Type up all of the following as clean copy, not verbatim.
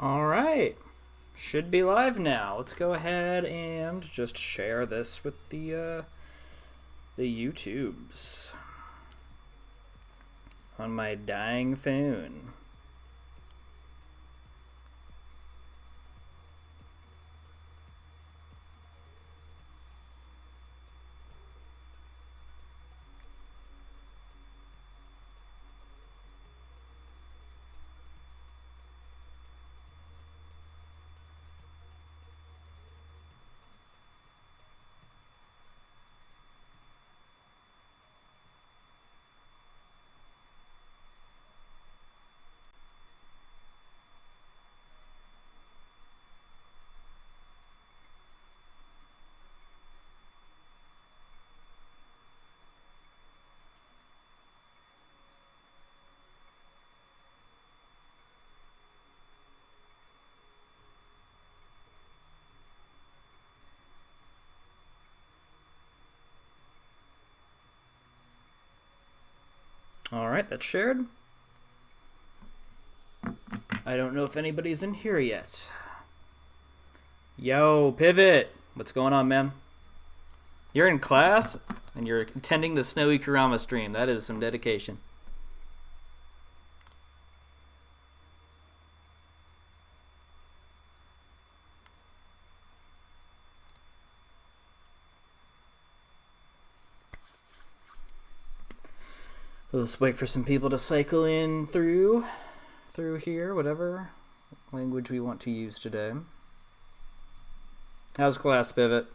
All right. Should be live now. Let's go ahead and just share this with the YouTubes on my dying phone. All right, that's shared. I don't know if anybody's in here yet. Yo, Pivot. What's going on, man? You're in class and you're attending the Snowy Kurama stream. That is some dedication. Let's wait for some people to cycle in through here, whatever language we want to use today. How's class, Pivot?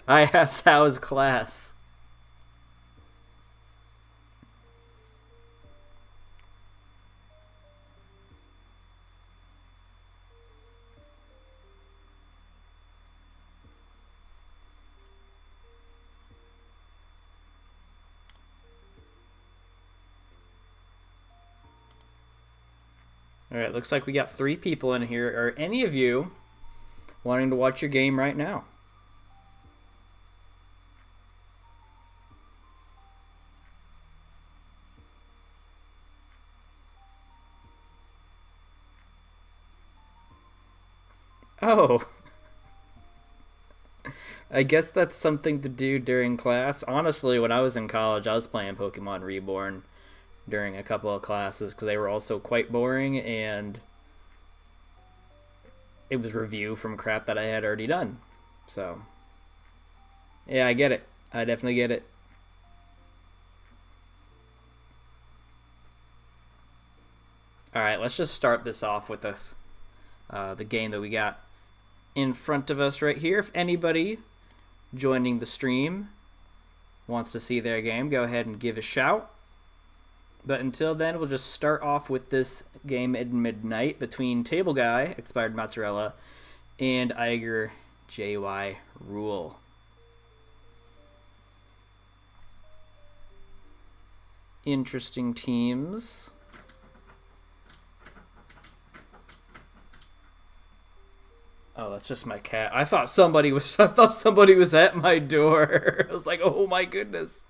I asked how is class. All right, looks like we got 3 people in here. Are any of you wanting to watch your game right now? Oh. I guess that's something to do during class. Honestly, when I was in college, I was playing Pokemon Reborn during a couple of classes because they were also quite boring, and it was review from crap that I had already done. So, yeah, I get it. I definitely get it. All right, let's just start this off with us. The game that we got in front of us right here. If anybody joining the stream wants to see their game, go ahead and give a shout. But until then, we'll just start off with this game at midnight between Table Guy, Expired Mozzarella, and Iger JY Rule. Interesting teams. Oh, that's just my cat. I thought somebody was at my door. I was like, "Oh my goodness."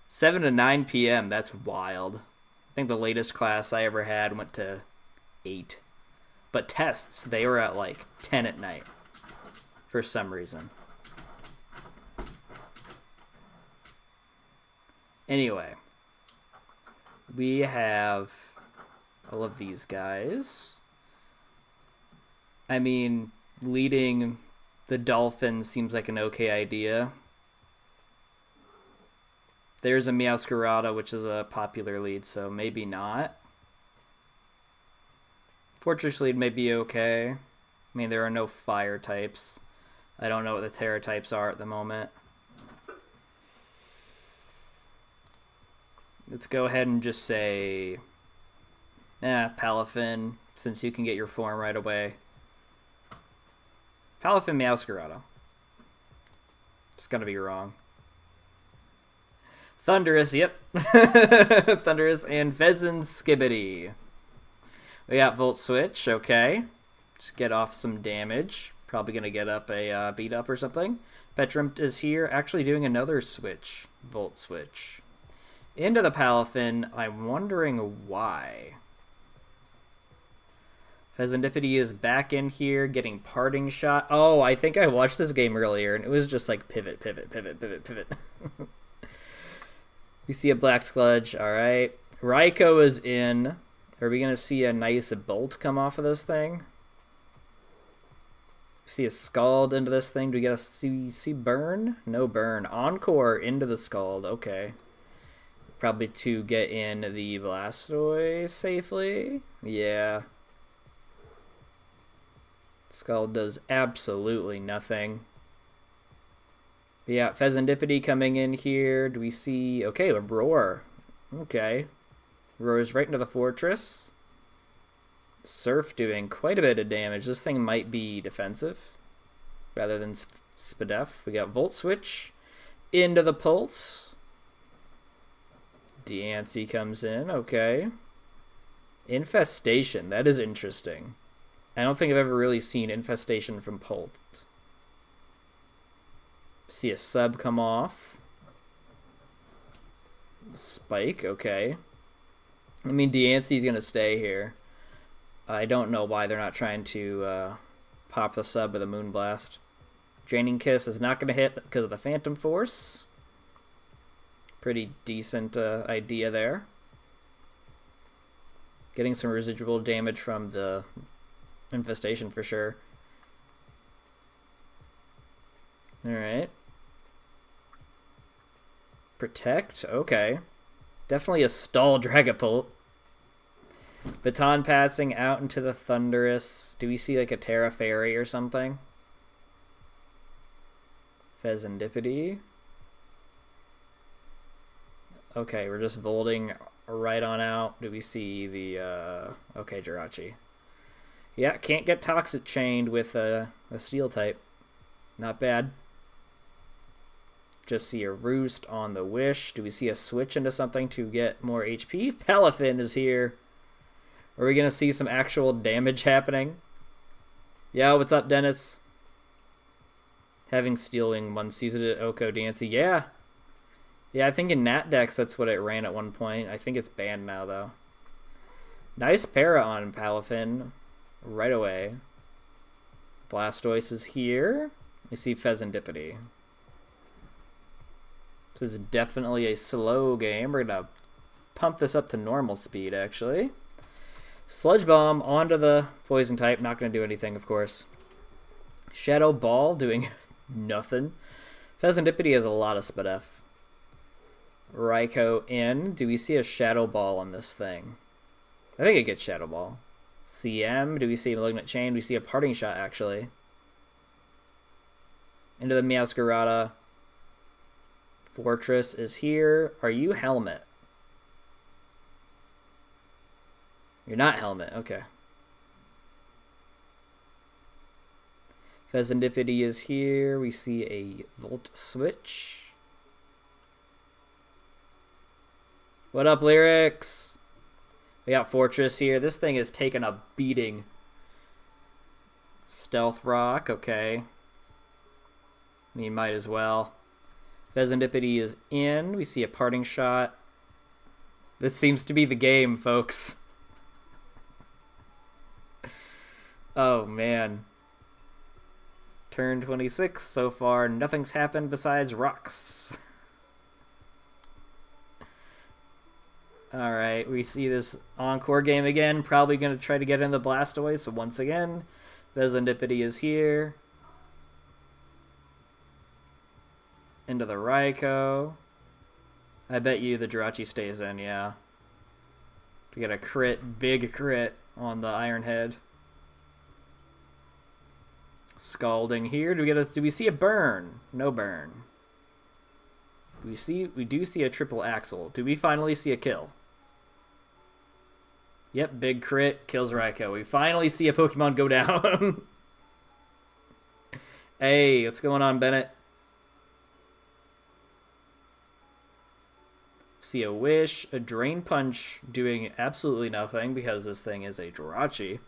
7 to 9 p.m. That's wild. I think the latest class I ever had went to 8. But tests, they were at like 10 at night for some reason. Anyway, we have all of these guys. I mean, leading the Dolphins seems like an okay idea. There's a Meowscarada, which is a popular lead, so maybe not. Fortress lead may be okay. I mean, there are no fire types. I don't know what the Terra types are at the moment. Let's go ahead and just say, Palafin, since you can get your form right away. Palafin Meowscarada. It's gonna be wrong. Thunderous, yep. Thunderous and Pheasant Skibbity. We got Volt Switch, okay. Just get off some damage. Probably gonna get up a beat up or something. Petrimpt is here, actually doing another switch. Volt Switch. Into the Palafin, I'm wondering why. Pheasantipity is back in here, getting Parting Shot. Oh, I think I watched this game earlier, and it was just like pivot, pivot, pivot, pivot, pivot. We see a Black Sludge, alright. Raikou is in. Are we going to see a nice bolt come off of this thing? We see a Scald into this thing. Do we get a see burn? No burn. Encore into the Scald, okay. Probably to get in the Blastoise safely. Yeah. Scald does absolutely nothing. But yeah, Pheasantipity coming in here. Do we see... Okay, a Roar. Okay. Roars right into the Fortress. Surf doing quite a bit of damage. This thing might be defensive rather than Spadef. We got Volt Switch into the Pulse. Deancey comes in. Okay. Infestation. That is interesting. I don't think I've ever really seen Infestation from Pult. See a sub come off. Spike, okay. I mean, Deancey's going to stay here. I don't know why they're not trying to pop the sub with a Moonblast. Draining Kiss is not going to hit because of the Phantom Force. Pretty decent idea there. Getting some residual damage from the Infestation for sure. Alright. Protect, okay. Definitely a stall Dragapult. Baton passing out into the Thunderous. Do we see like a Terra Fairy or something? Pheasantipity. Okay, we're just volting right on out. Do we see the... Okay, Jirachi. Yeah, can't get Toxic Chained with a Steel type. Not bad. Just see a Roost on the Wish. Do we see a switch into something to get more HP? Palafin is here. Are we going to see some actual damage happening? Yeah, what's up, Dennis? Having Steel Wing once used it at Oko Dancy. Yeah. Yeah, I think in Nat Dex that's what it ran at one point. I think it's banned now, though. Nice para on Palafin. Right away. Blastoise is here. We see Pheasantipity. This is definitely a slow game. We're going to pump this up to normal speed, actually. Sludge Bomb onto the Poison type. Not going to do anything, of course. Shadow Ball doing nothing. Pheasantipity has a lot of Spadef. Raikou in. Do we see a Shadow Ball on this thing? I think it gets Shadow Ball. CM. Do we see Malignant Chain? We see a Parting Shot, actually. Into the Meowscarada. Fortress is here. Are you Helmet? You're not Helmet. Okay. Pheasantipity is here. We see a Volt Switch. What up, Lyrics? We got Fortress here. This thing is taking a beating. Stealth Rock. Okay. I mean, might as well. Pheasantipity is in. We see a Parting Shot. This seems to be the game, folks. Oh, man. Turn 26 so far. Nothing's happened besides rocks. Alright, we see this Encore game again. Probably going to try to get in the Blastoise. So once again, Pheasantipity is here. Into the Raikou. I bet you the Jirachi stays in, yeah. To get a crit, big crit on the Iron Head. Scalding here. Do we see a burn? No burn. We do see a triple axle. Do we finally see a kill? Yep, big crit, kills Raikou. We finally see a Pokemon go down. Hey, what's going on, Bennett? See a Wish, a Drain Punch doing absolutely nothing because this thing is a Jirachi.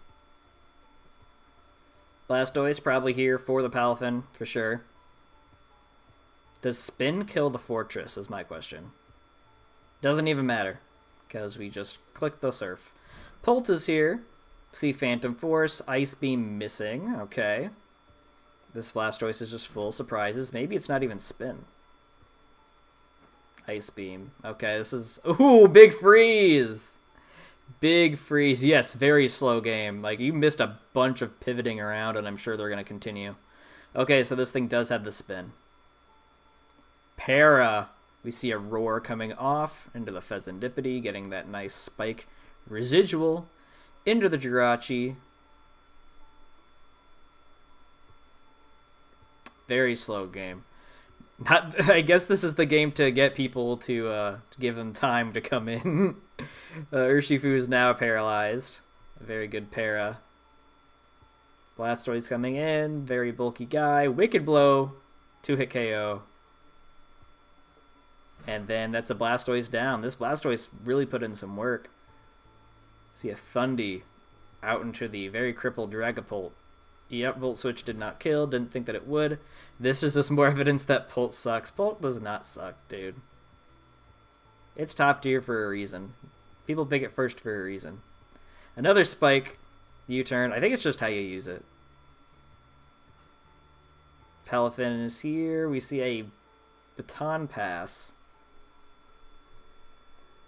Blastoise probably here for the Palafin, for sure. Does Spin kill the Fortress is my question. Doesn't even matter because we just click the Surf. Pult is here. See Phantom Force, Ice Beam missing. Okay. This Blastoise is just full surprises. Maybe it's not even Spin. Ice Beam. Okay, this is... Ooh, Big Freeze! Big Freeze. Yes, very slow game. Like, you missed a bunch of pivoting around, and I'm sure they're going to continue. Okay, so this thing does have the Spin. Para. We see a Roar coming off into the Fezandipity, getting that nice spike residual into the Jirachi. Very slow game. I guess this is the game to get people to give them time to come in. Urshifu is now paralyzed. A very good para. Blastoise coming in. Very bulky guy. Wicked Blow. 2-hit KO. And then that's a Blastoise down. This Blastoise really put in some work. See a Thundy out into the very crippled Dragapult. Yep, Volt Switch did not kill. Didn't think that it would. This is just more evidence that Pult sucks. Pult does not suck, dude. It's top tier for a reason. People pick it first for a reason. Another Spike. U-turn. I think it's just how you use it. Palafin is here. We see a Baton Pass.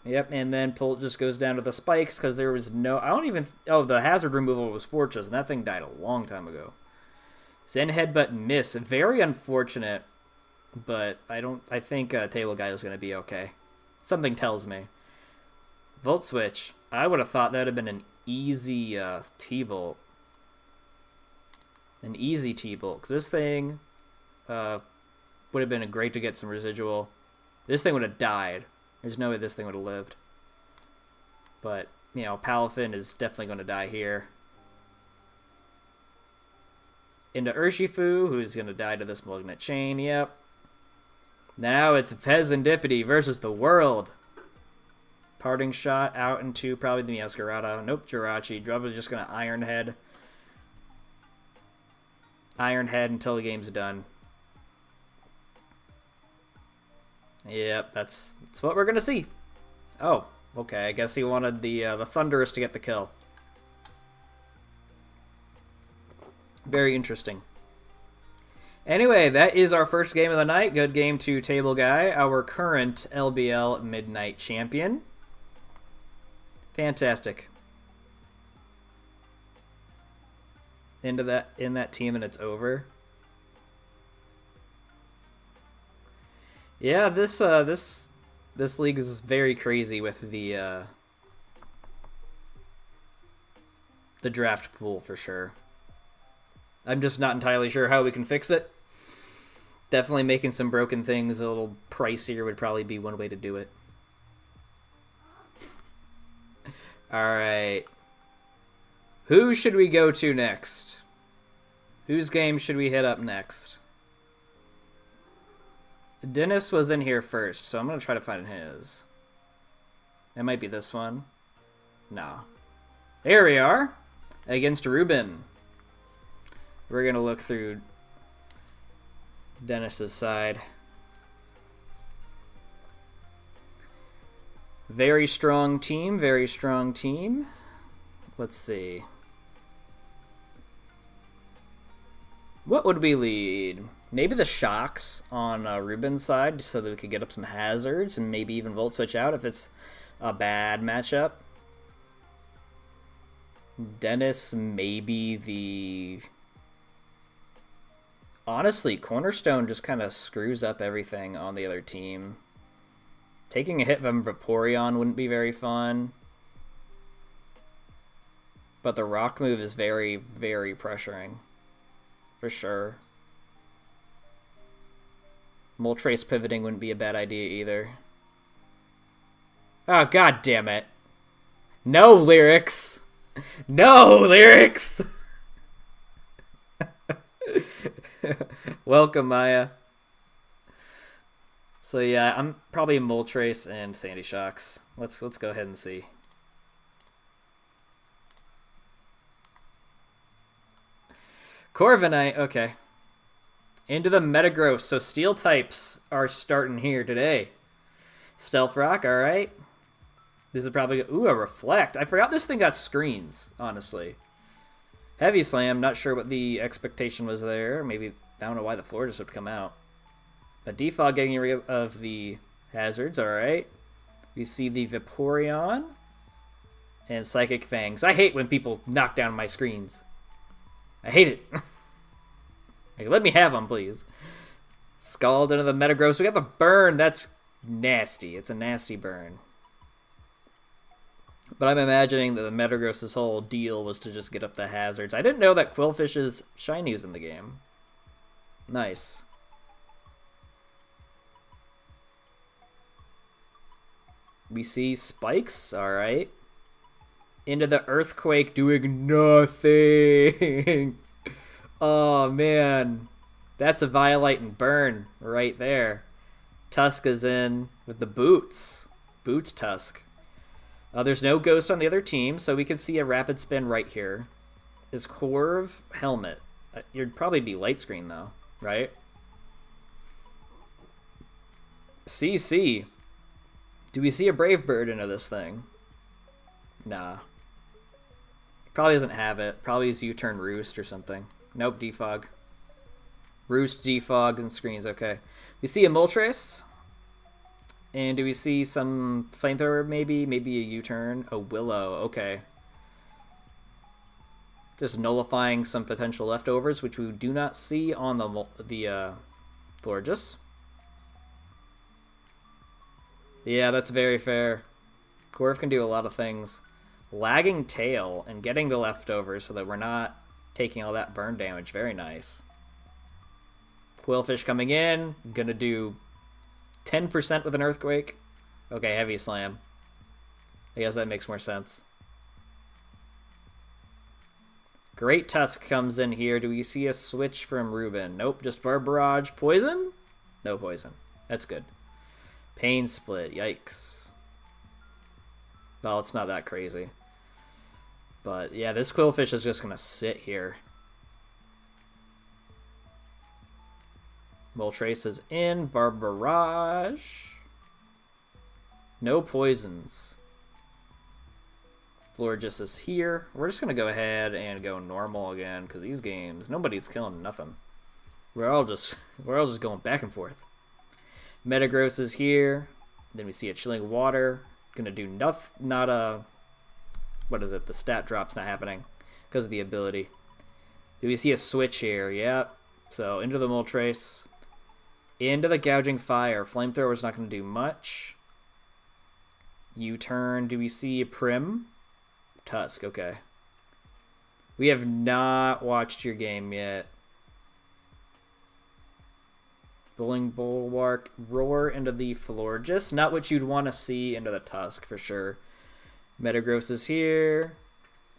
Yep, and then Pult just goes down to the spikes because there was no... I don't even... Oh, the hazard removal was Fortress, and that thing died a long time ago. Zen Headbutt miss. Very unfortunate, but I think Table Guy is going to be okay. Something tells me. Volt Switch. I would have thought that would have been an easy T-Bolt. An easy T-Bolt. Because this thing would have been great to get some residual. This thing would have died. There's no way this thing would have lived. But, you know, Palafin is definitely going to die here. Into Urshifu, who's going to die to this Malignant Chain. Yep. Now it's Fezandipity versus the world. Parting Shot out into probably the Meowscarada. Nope, Jirachi. Probably just going to Iron Head. Iron Head until the game's done. Yep, that's what we're gonna see. Oh, okay. I guess he wanted the Thunderous to get the kill. Very interesting. Anyway, that is our first game of the night. Good game to Table Guy, our current LBL Midnight Champion. Fantastic. In that team, and it's over. Yeah, this league is very crazy with the draft pool for sure. I'm just not entirely sure how we can fix it. Definitely making some broken things a little pricier would probably be one way to do it. Alright. Who should we go to next? Whose game should we hit up next? Dennis was in here first, so I'm going to try to find his. It might be this one. No. There we are. Against Ruben. We're going to look through Dennis's side. Very strong team, very strong team. Let's see. What would we lead? Maybe the Shocks on Ruben's side so that we could get up some hazards and maybe even Volt Switch out if it's a bad matchup. Dennis, maybe the... Honestly, Cornerstone just kind of screws up everything on the other team. Taking a hit from Vaporeon wouldn't be very fun. But the Rock move is very, very pressuring. For sure. Moltres pivoting wouldn't be a bad idea either. Oh, god damn it. No lyrics! No lyrics! Welcome, Maya. So yeah, I'm probably Moltres and Sandy Shocks. Let's go ahead and see. Corviknight, okay. Into the Metagross. So steel types are starting here today. Stealth Rock, alright. This is probably... Ooh, a Reflect. I forgot this thing got screens, honestly. Heavy Slam, not sure what the expectation was there. Maybe, I don't know why the floor just would come out. A Defog getting rid of the hazards, alright. We see the Vaporeon. And Psychic Fangs. I hate when people knock down my screens. I hate it. Like, let me have them, please. Scald into the Metagross. We got the burn. That's nasty. It's a nasty burn. But I'm imagining that the Metagross's whole deal was to just get up the hazards. I didn't know that Quillfish's shiny was in the game. Nice. We see Spikes. Alright. Into the Earthquake doing nothing. Oh, man. That's a Violite and Burn right there. Tusk is in with the Boots. Boots Tusk. There's no Ghost on the other team, so we can see a Rapid Spin right here. Is Corv Helmet. You'd probably be Light Screen, though, right? CC. Do we see a Brave Bird into this thing? Nah. Probably doesn't have it. Probably is U-Turn Roost or something. Nope, Defog. Roost, Defog, and Screens. Okay. We see a Moltres. And do we see some Flamethrower maybe? Maybe a U-Turn. A Willow. Okay. Just nullifying some potential leftovers, which we do not see on the Florges. Yeah, that's very fair. Corv can do a lot of things. Lagging Tail and getting the leftovers so that we're not taking all that burn damage. Very nice. Quillfish coming in. Gonna do 10% with an Earthquake. Okay, Heavy Slam. I guess that makes more sense. Great Tusk comes in here. Do we see a switch from Ruben? Nope, just Barbarage. Poison? No poison. That's good. Pain Split. Yikes. Well, it's not that crazy. But yeah, this Quillfish is just going to sit here. Moltres is in. Barbarage. No poisons. Florges is here. We're just going to go ahead and go normal again because these games, nobody's killing nothing. We're all just going back and forth. Metagross is here. Then we see a Chilling Water. Gonna do nothing. Not a. What is it? The stat drop's not happening because of the ability. Do we see a switch here? Yep. So into the Moltres. Into the Gouging Fire. Flamethrower's not going to do much. U-turn. Do we see a Prim? Tusk. Okay. We have not watched your game yet. Bowling Bulwark. Roar into the Florges. Not what you'd want to see into the Tusk for sure. Metagross is here.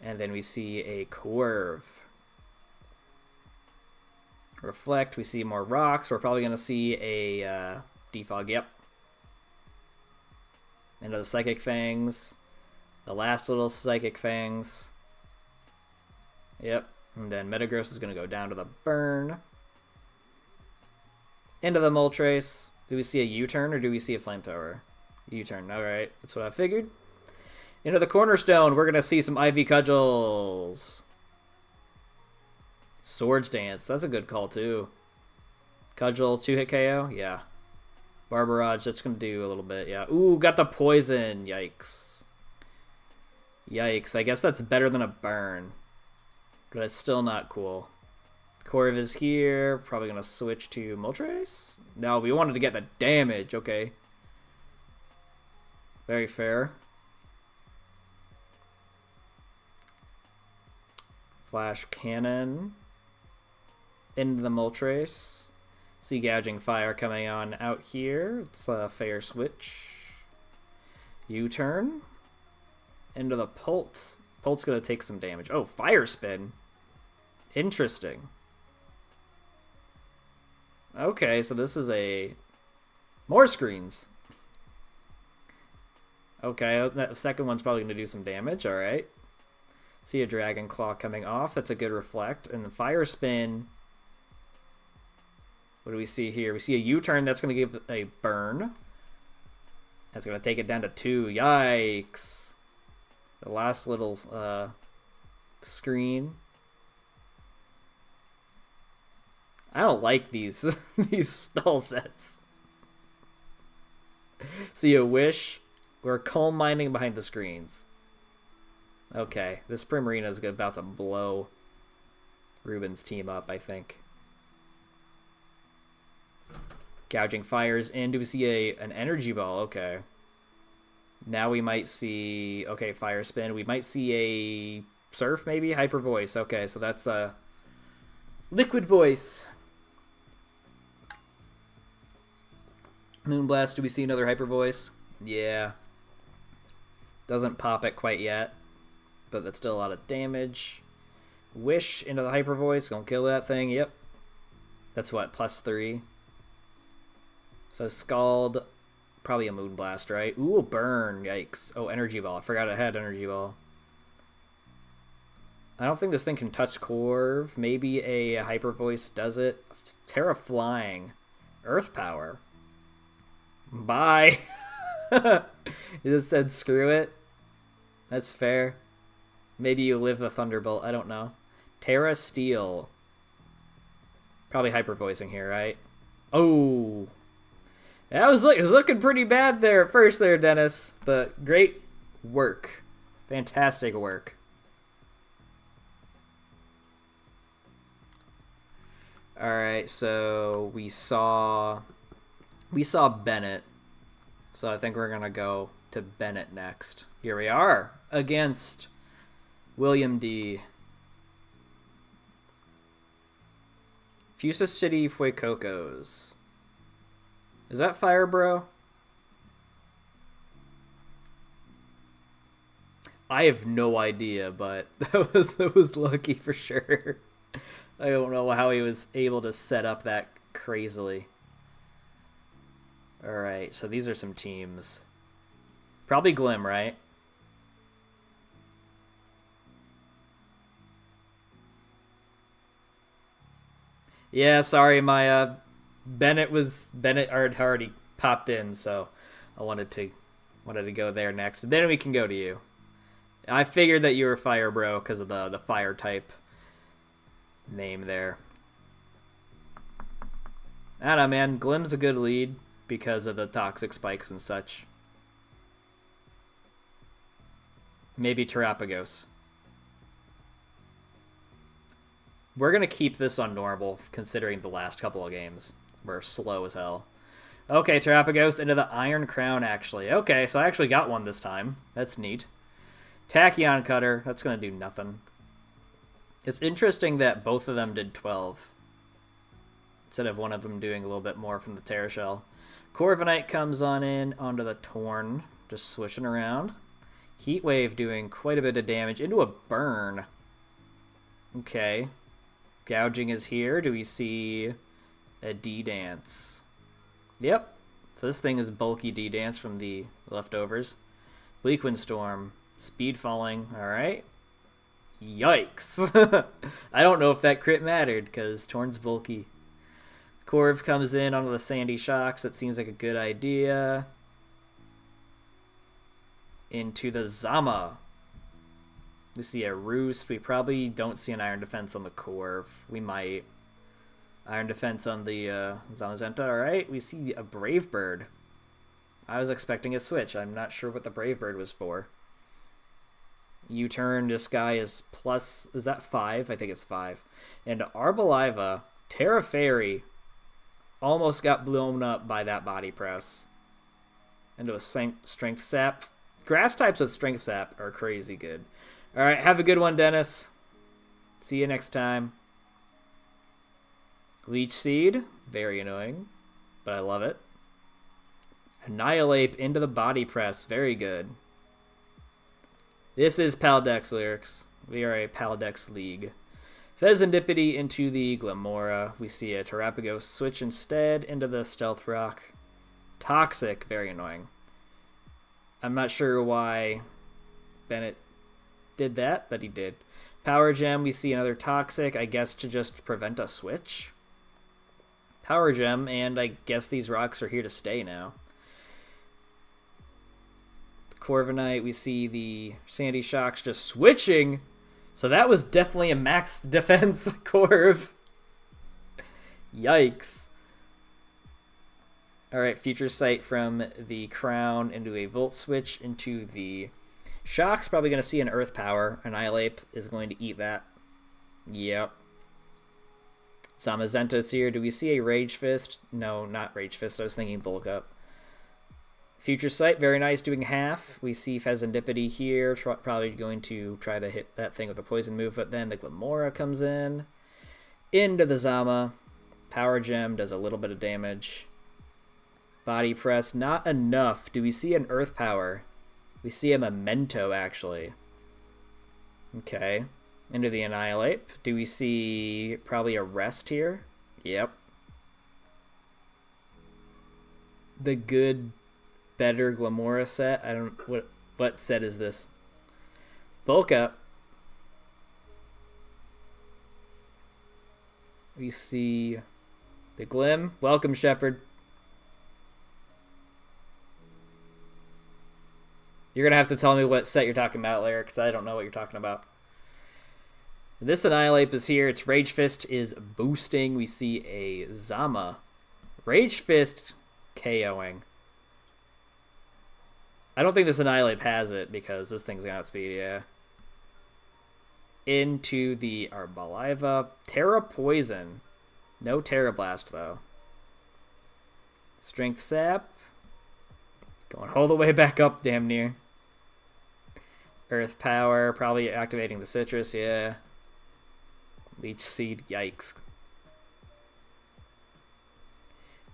And then we see a Corv. Reflect. We see more rocks. We're probably going to see a Defog. Yep. Into the Psychic Fangs. The last little Psychic Fangs. Yep. And then Metagross is going to go down to the Burn. Into the Moltres. Do we see a U-turn or do we see a Flamethrower? U-turn. Alright. That's what I figured. Into the Cornerstone. We're going to see some Ivy Cudgels. Swords Dance. That's a good call, too. Cudgel, 2-hit KO? Yeah. Barbarage, that's going to do a little bit, yeah. Ooh, got the poison. Yikes. Yikes. I guess that's better than a burn. But it's still not cool. Corv is here. Probably going to switch to Moltres? No, we wanted to get the damage. Okay. Very fair. Flash Cannon. Into the Moltres. See gouging fire coming on out here. It's a fair switch. U-turn. Into the Pult. Pult's going to take some damage. Oh, fire spin. Interesting. Okay, so this is a... More screens. Okay, that second one's probably going to do some damage. All right. See a Dragon Claw coming off. That's a good reflect. And the fire spin... What do we see here? We see a U-turn. That's going to give a burn. That's going to take it down to 2. Yikes. The last little screen. I don't like these these stall sets. See a Wish. We're coal mining behind the screens. Okay, this Primarina is about to blow Ruben's team up, I think. Gouging fires in. Do we see an energy ball? Okay. Now we might see... Okay, fire spin. We might see a surf, maybe? Hyper voice. Okay, so that's a liquid voice. Moonblast. Do we see another hyper voice? Yeah. Doesn't pop it quite yet, but that's still a lot of damage. Wish into the hyper voice. Gonna kill that thing. Yep. That's what? +3. So Scald, probably a Moonblast, right? Ooh, burn. Yikes. Oh, Energy Ball. I forgot I had Energy Ball. I don't think this thing can touch Corv. Maybe a Hyper Voice does it. Terra Flying. Earth Power. Bye. You just said screw it. That's fair. Maybe you live the Thunderbolt. I don't know. Terra Steel. Probably Hyper Voicing here, right? Oh. That was looking pretty bad there at first there, Dennis. But great work. Fantastic work. Alright, so we saw Bennett. So I think we're going to go to Bennett next. Here we are against William D. Fusa City Fuecocos. Is that Fire Bro? I have no idea, but that was lucky for sure. I don't know how he was able to set up that crazily. Alright, so these are some teams. Probably Glim, right? Yeah, sorry, my Bennett already popped in, so I wanted to go there next. Then we can go to you. I figured that you were Fire Bro because of the fire type name there. I don't know, man. Glim's a good lead because of the toxic spikes and such. Maybe Terapagos. We're going to keep this on normal, considering the last couple of games were slow as hell. Okay, Terapagos into the Iron Crown, actually. Okay, so I actually got one this time. That's neat. Tachyon Cutter. That's going to do nothing. It's interesting that both of them did 12. Instead of one of them doing a little bit more from the Terra Shell. Corviknight comes on in onto the Torn. Just switching around. Heatwave doing quite a bit of damage into a burn. Okay. Gouging is here. Do we see a D-Dance? Yep. So this thing is bulky D-Dance from the leftovers. Bleak Windstorm. Speed falling. Alright. Yikes. I don't know if that crit mattered because Torn's bulky. Corv comes in onto the Sandy Shocks. That seems like a good idea. Into the Zama. We see a Roost. We probably don't see an Iron Defense on the Corv. We might. Iron Defense on the Zamazenta. Alright, we see a Brave Bird. I was expecting a switch. I'm not sure what the Brave Bird was for. U-turn. This guy is plus... Is that 5? I think it's 5. And Arbaliva, Terra Fairy, almost got blown up by that body press. Into a Strength Sap. Grass types with Strength Sap are crazy good. Alright, have a good one, Dennis. See you next time. Leech Seed. Very annoying, but I love it. Annihilate into the body press. Very good. This is Paldex lyrics. We are a Paldex league. Fezandipity into the Glamora. We see a Terapagos switch instead into the Stealth Rock. Toxic. Very annoying. I'm not sure why Bennett did that, but he did. Power Gem. We see another Toxic, I guess to just prevent a switch. Power Gem, and I guess these rocks are here to stay now. Corviknight, we see the Sandy Shocks just switching. So that was definitely a max defense Corv. Yikes. Alright, Future Sight from the Crown into a Volt Switch into the Shocks. Probably going to see an Earth Power. Annihilate is going to eat that. Yep. Zamazenta's here. Do we see a Rage Fist? No, not Rage Fist. I was thinking Bulk Up. Future Sight, very nice, doing half. We see Fezandipity here, probably going to try to hit that thing with a poison move, but then the Glamora comes in. Into the Zama. Power Gem does a little bit of damage. Body Press, not enough. Do we see an Earth Power? We see a Memento, actually. Okay. Into the Annihilate. Do we see probably a Rest here? Yep. The good... better Glamora set. I don't what set is this? Bulk Up. We see the Glim. Welcome, Shepard. You're gonna have to tell me what set you're talking about, Larry, because I don't know what you're talking about. This Annihilate is here. Its Rage Fist is boosting. We see a Zama. Rage Fist KOing. I don't think this Annihilate has it because this thing's gonna outspeed, yeah. Into the Arbaliva. Terra Poison. No Terra Blast, though. Strength Sap. Going all the way back up, damn near. Earth Power. Probably activating the Citrus, yeah. Leech Seed, yikes.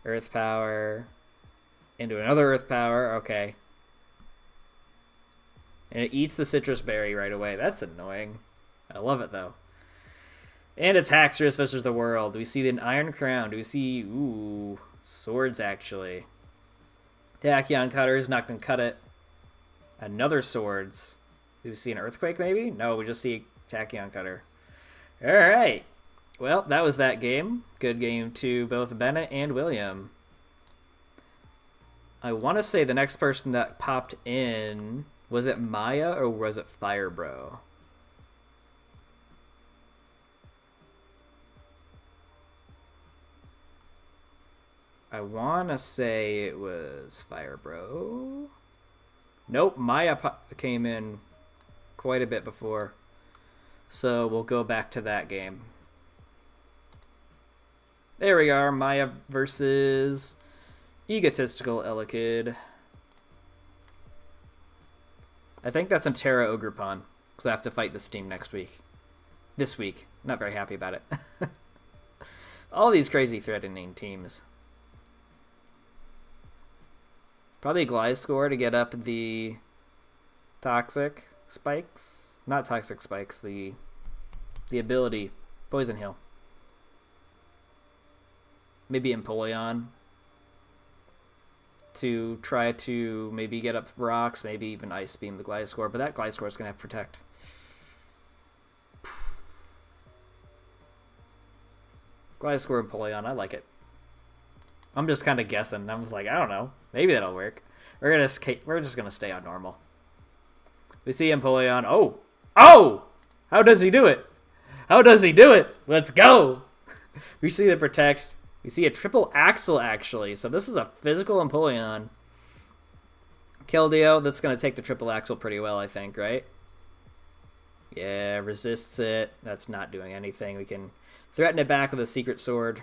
Earth Power. Into another Earth Power, okay. And it eats the Citrus Berry right away. That's annoying. I love it, though. And it's Haxorus versus the World. Do we see an Iron Crown? Do we see... Ooh, swords, actually. Tachyon Cutter's not going to cut it. Another swords. Do we see an Earthquake, maybe? No, we just see Tachyon Cutter. Alright. Well, that was that game. Good game to both Bennett and William. I want to say the next person that popped in... Was it Maya or was it Firebro? I want to say it was Firebro. Nope, Maya came in quite a bit before. So we'll go back to that game. There we are, Maya versus Egotistical Elekid. I think that's in Terra Ogrepon, because I have to fight this team next week. This week. Not very happy about it. All these crazy threatening teams. Probably Gliscor to get up the Toxic Spikes. Not Toxic Spikes, the ability. Poison Heal. Maybe Empoleon. To try to maybe get up rocks, maybe even Ice Beam the Gliscor, but that Gliscor is going to have Protect. Gliscor and Empoleon, I like it. I'm just kind of guessing. I was like, I don't know. Maybe that'll work. We're just going to stay on normal. We see Empoleon. Oh! Oh! How does he do it? How does he do it? Let's go! We see the Protect. We see a triple Axle, actually. So this is a physical Empoleon. Keldeo, that's going to take the triple Axle pretty well, I think, right? Yeah, resists it. That's not doing anything. We can threaten it back with a Secret Sword.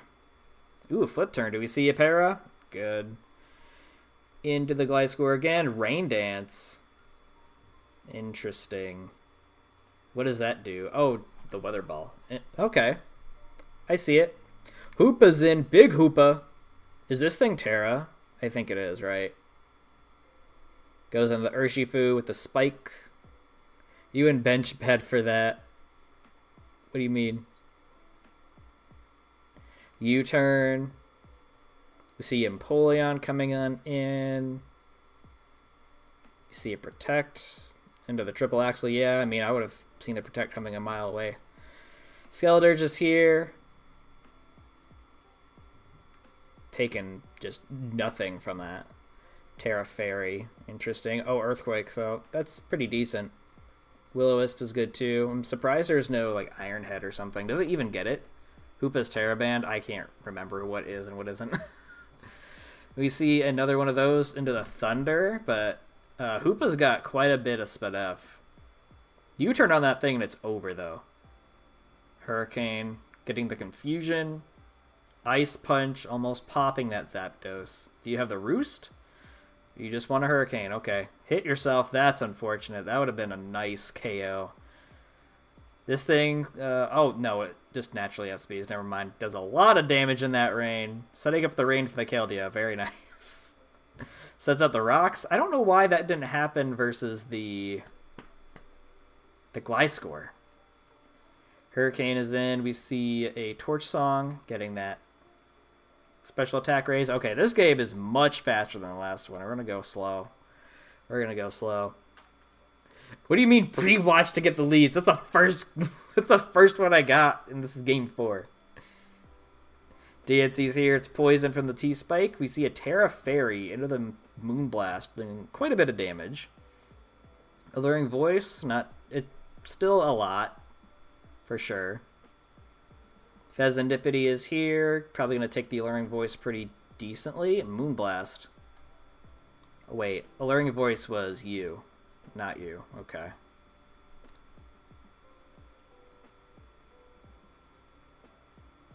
Ooh, flip turn. Do we see a Para? Good. Into the Gliscor again. Rain Dance. Interesting. What does that do? Oh, the Weather Ball. Okay. I see it. Hoopa's in. Big Hoopa. Is this thing Terra? I think it is, right? Goes on the Urshifu with the spike. You in bench bed for that. What do you mean? U-turn. We see Empoleon coming on in. We see a Protect into the triple axle. Yeah, I mean, I would have seen the Protect coming a mile away. Skeledirge is here. Taking just nothing from that. Terra Fairy. Interesting. Oh, Earthquake, so that's pretty decent. Will-O-Wisp is good too. I'm surprised there's no like Iron Head or something. Does it even get it? Hoopa's Terra Band? I can't remember what is and what isn't. We see another one of those into the Thunder, but Hoopa's got quite a bit of Spadef. You turn on that thing and it's over, though. Hurricane, getting the Confusion. Ice Punch, almost popping that Zapdos. Do you have the Roost? You just want a Hurricane. Okay. Hit yourself. That's unfortunate. That would have been a nice KO. This thing... oh, no. It just naturally has speed. Never mind. Does a lot of damage in that rain. Setting up the rain for the Keldeo. Very nice. Sets up the rocks. I don't know why that didn't happen versus the Gliscor. Hurricane is in. We see a Torch Song getting that special attack raise. Okay, this game is much faster than the last one. We're going to go slow. We're going to go slow. What do you mean pre-watch to get the leads? That's the first that's the first one I got in this game 4. DNC's here. It's Poison from the T-Spike. We see a Terra Fairy into the Moonblast, doing quite a bit of damage. Alluring Voice, still a lot, for sure. Fezandipity is here. Probably going to take the Alluring Voice pretty decently. Moonblast. Oh, wait. Alluring Voice was you. Not you. Okay.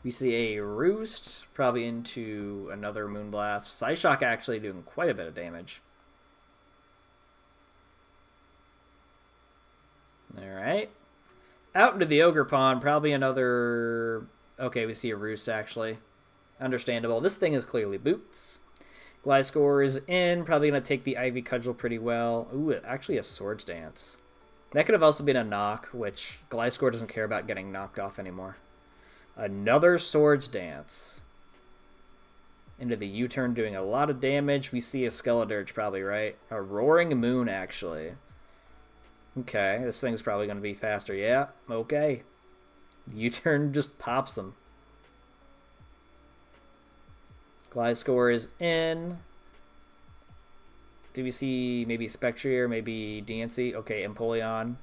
We see a Roost. Probably into another Moonblast. Psyshock actually doing quite a bit of damage. Alright. Out into the Ogre Pond. Probably another... Okay, we see a Roost, actually. Understandable. This thing is clearly Boots. Gliscor is in. Probably going to take the Ivy Cudgel pretty well. Ooh, actually a Swords Dance. That could have also been a knock, which Gliscor doesn't care about getting knocked off anymore. Another Swords Dance. Into the U-turn, doing a lot of damage. We see a Skeledirge, probably, right? A Roaring Moon, actually. Okay, this thing's probably going to be faster. Yeah, okay. U-turn just pops them. Gliscor is in. Do we see maybe Spectrier, maybe DNC? Okay, Empoleon.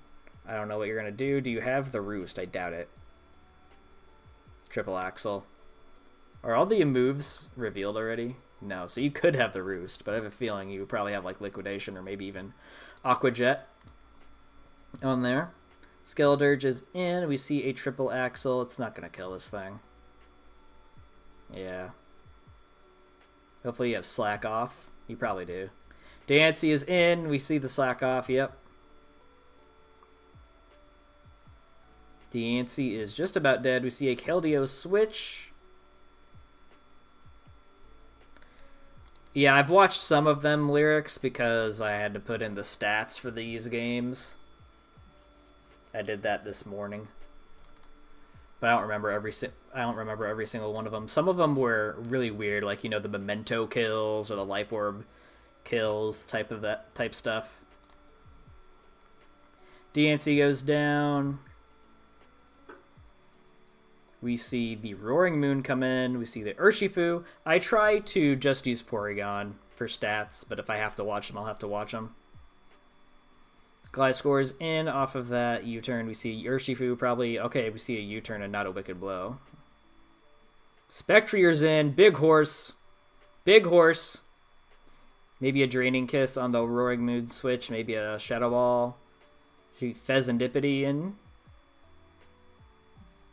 I don't know what you're going to do. Do you have the Roost? I doubt it. Triple Axle. Are all the moves revealed already? No, so you could have the Roost, but I have a feeling you would probably have like Liquidation or maybe even Aqua Jet on there. Skeledirge is in. We see a Triple Axle. It's not going to kill this thing. Yeah. Hopefully you have Slack Off. You probably do. Dancy is in. We see the Slack Off. Yep. Dancy is just about dead. We see a Keldeo switch. Yeah, I've watched some of them lyrics because I had to put in the stats for these games. I did that this morning. But I don't remember every single one of them. Some of them were really weird, like, you know, the memento kills or the life orb kills type stuff. DNC goes down. We see the Roaring Moon come in. We see the Urshifu. I try to just use Porygon for stats, but if I have to watch them, I'll have to watch them. Gliscor is in off of that U-turn. We see Urshifu probably... Okay, we see a U-turn and not a Wicked Blow. Spectrier's in. Big Horse. Big Horse. Maybe a Draining Kiss on the Roaring Moon switch. Maybe a Shadow Ball. Fezandipity in.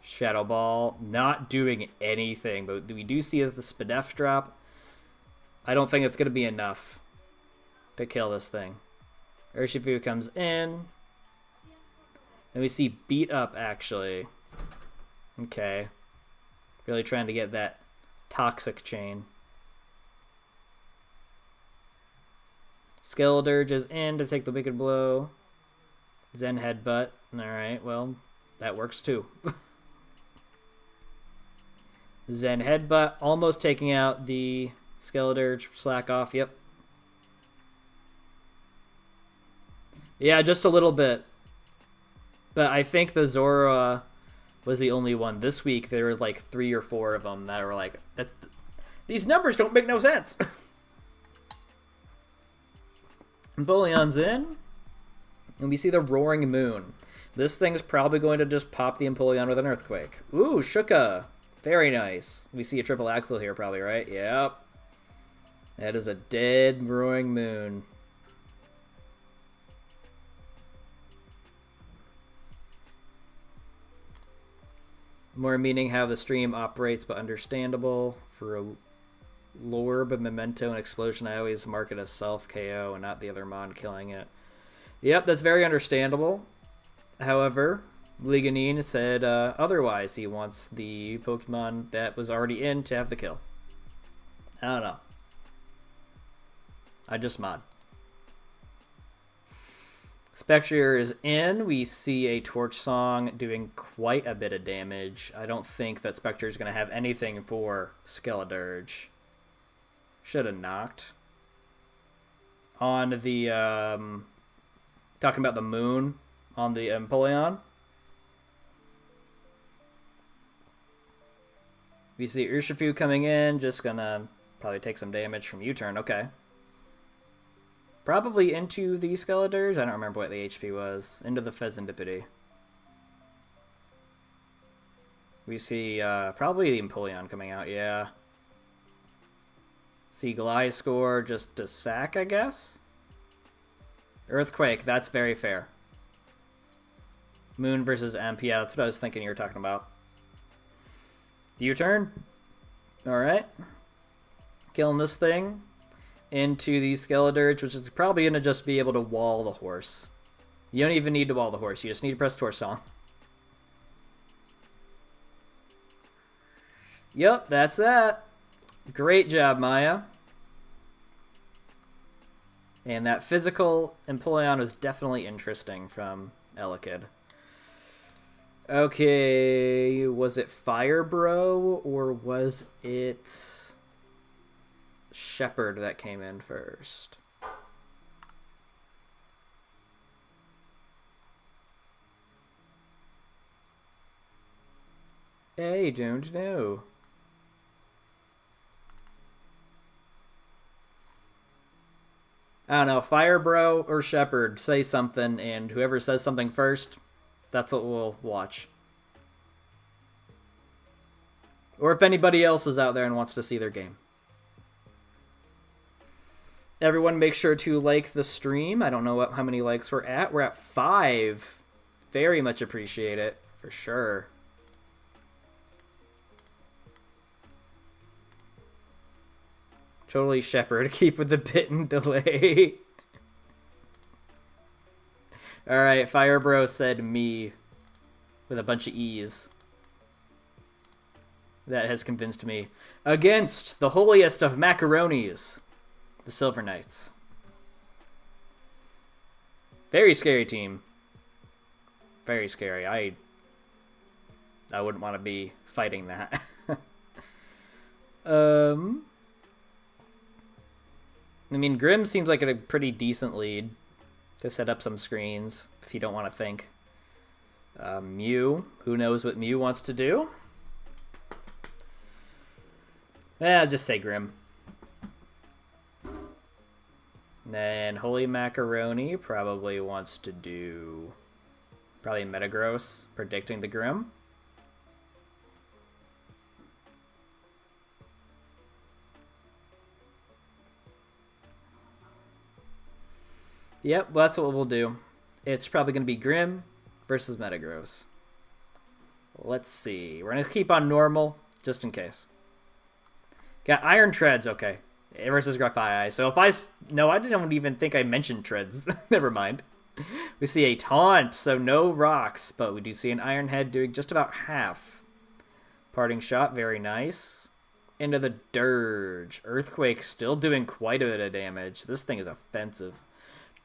Shadow Ball. Not doing anything, but we do see as the Spadef drop. I don't think it's going to be enough to kill this thing. Urshifu comes in. And we see Beat Up, actually. Okay. Really trying to get that toxic chain. Skeledirge is in to take the wicked blow. Zen headbutt. Alright, well, that works too. Zen headbutt, almost taking out the Skeledirge. Slack off, yep. Yeah, just a little bit. But I think the Zora was the only one. This week, there were like 3 or 4 of them that were like, these numbers don't make no sense. Empoleon's in. And we see the Roaring Moon. This thing's probably going to just pop the Empoleon with an Earthquake. Ooh, Shuka. Very nice. We see a triple axle here probably, right? Yep. That is a dead Roaring Moon. More meaning how the stream operates, but understandable. For a Lorb, Memento, and Explosion, I always mark it as self-KO and not the other Mon killing it. Yep, that's very understandable. However, Liganine said otherwise. He wants the Pokemon that was already in to have the kill. I don't know. I just mod. Spectre is in. We see a Torch Song doing quite a bit of damage. I don't think that Spectre is going to have anything for Skeledirge. Should have knocked. On the, talking about the moon on the Empoleon. We see Urshifu coming in, just gonna probably take some damage from U-turn. Okay. Probably into the Skeledirge. I don't remember what the HP was. Into the Pheasantipede. We see probably the Empoleon coming out, yeah. See Gliscor just to sack, I guess? Earthquake, that's very fair. Moon versus Emp, yeah, that's what I was thinking you were talking about. U-turn. Alright. Killing this thing. Into the Skeledirge, which is probably going to just be able to wall the horse. You don't even need to wall the horse, you just need to press Torch Song. Yep, that's that. Great job, Maya. And that physical Empoleon is definitely interesting from Elekid. Okay, was it Fire Bro or was it Shepherd that came in first? I don't know. I don't know, Fire Bro or Shepherd, say something, and whoever says something first, that's what we'll watch. Or if anybody else is out there and wants to see their game. Everyone make sure to like the stream. I don't know how many likes we're at. We're at 5. Very much appreciate it, for sure. Totally Shepherd. Keep with the bit and delay. Alright, Fire Bro said me with a bunch of E's. That has convinced me. Against the holiest of macaronis, the Silver Knights. Very scary team. Very scary. I wouldn't want to be fighting that. I mean, Grim seems like a pretty decent lead to set up some screens if you don't want to think. Mew. Who knows what Mew wants to do? I'll just say Grim. Then Holy Macaroni probably wants to do... Probably Metagross, predicting the Grim. Yep, well, that's what we'll do. It's probably going to be Grim versus Metagross. Let's see. We're going to keep on normal, just in case. Got Iron Treads, okay. Versus Grafai. So if I... No, I didn't even think I mentioned Treads. Never mind. We see a Taunt, so no rocks. But we do see an Iron Head doing just about half. Parting shot, very nice. Into the Dirge. Earthquake still doing quite a bit of damage. This thing is offensive.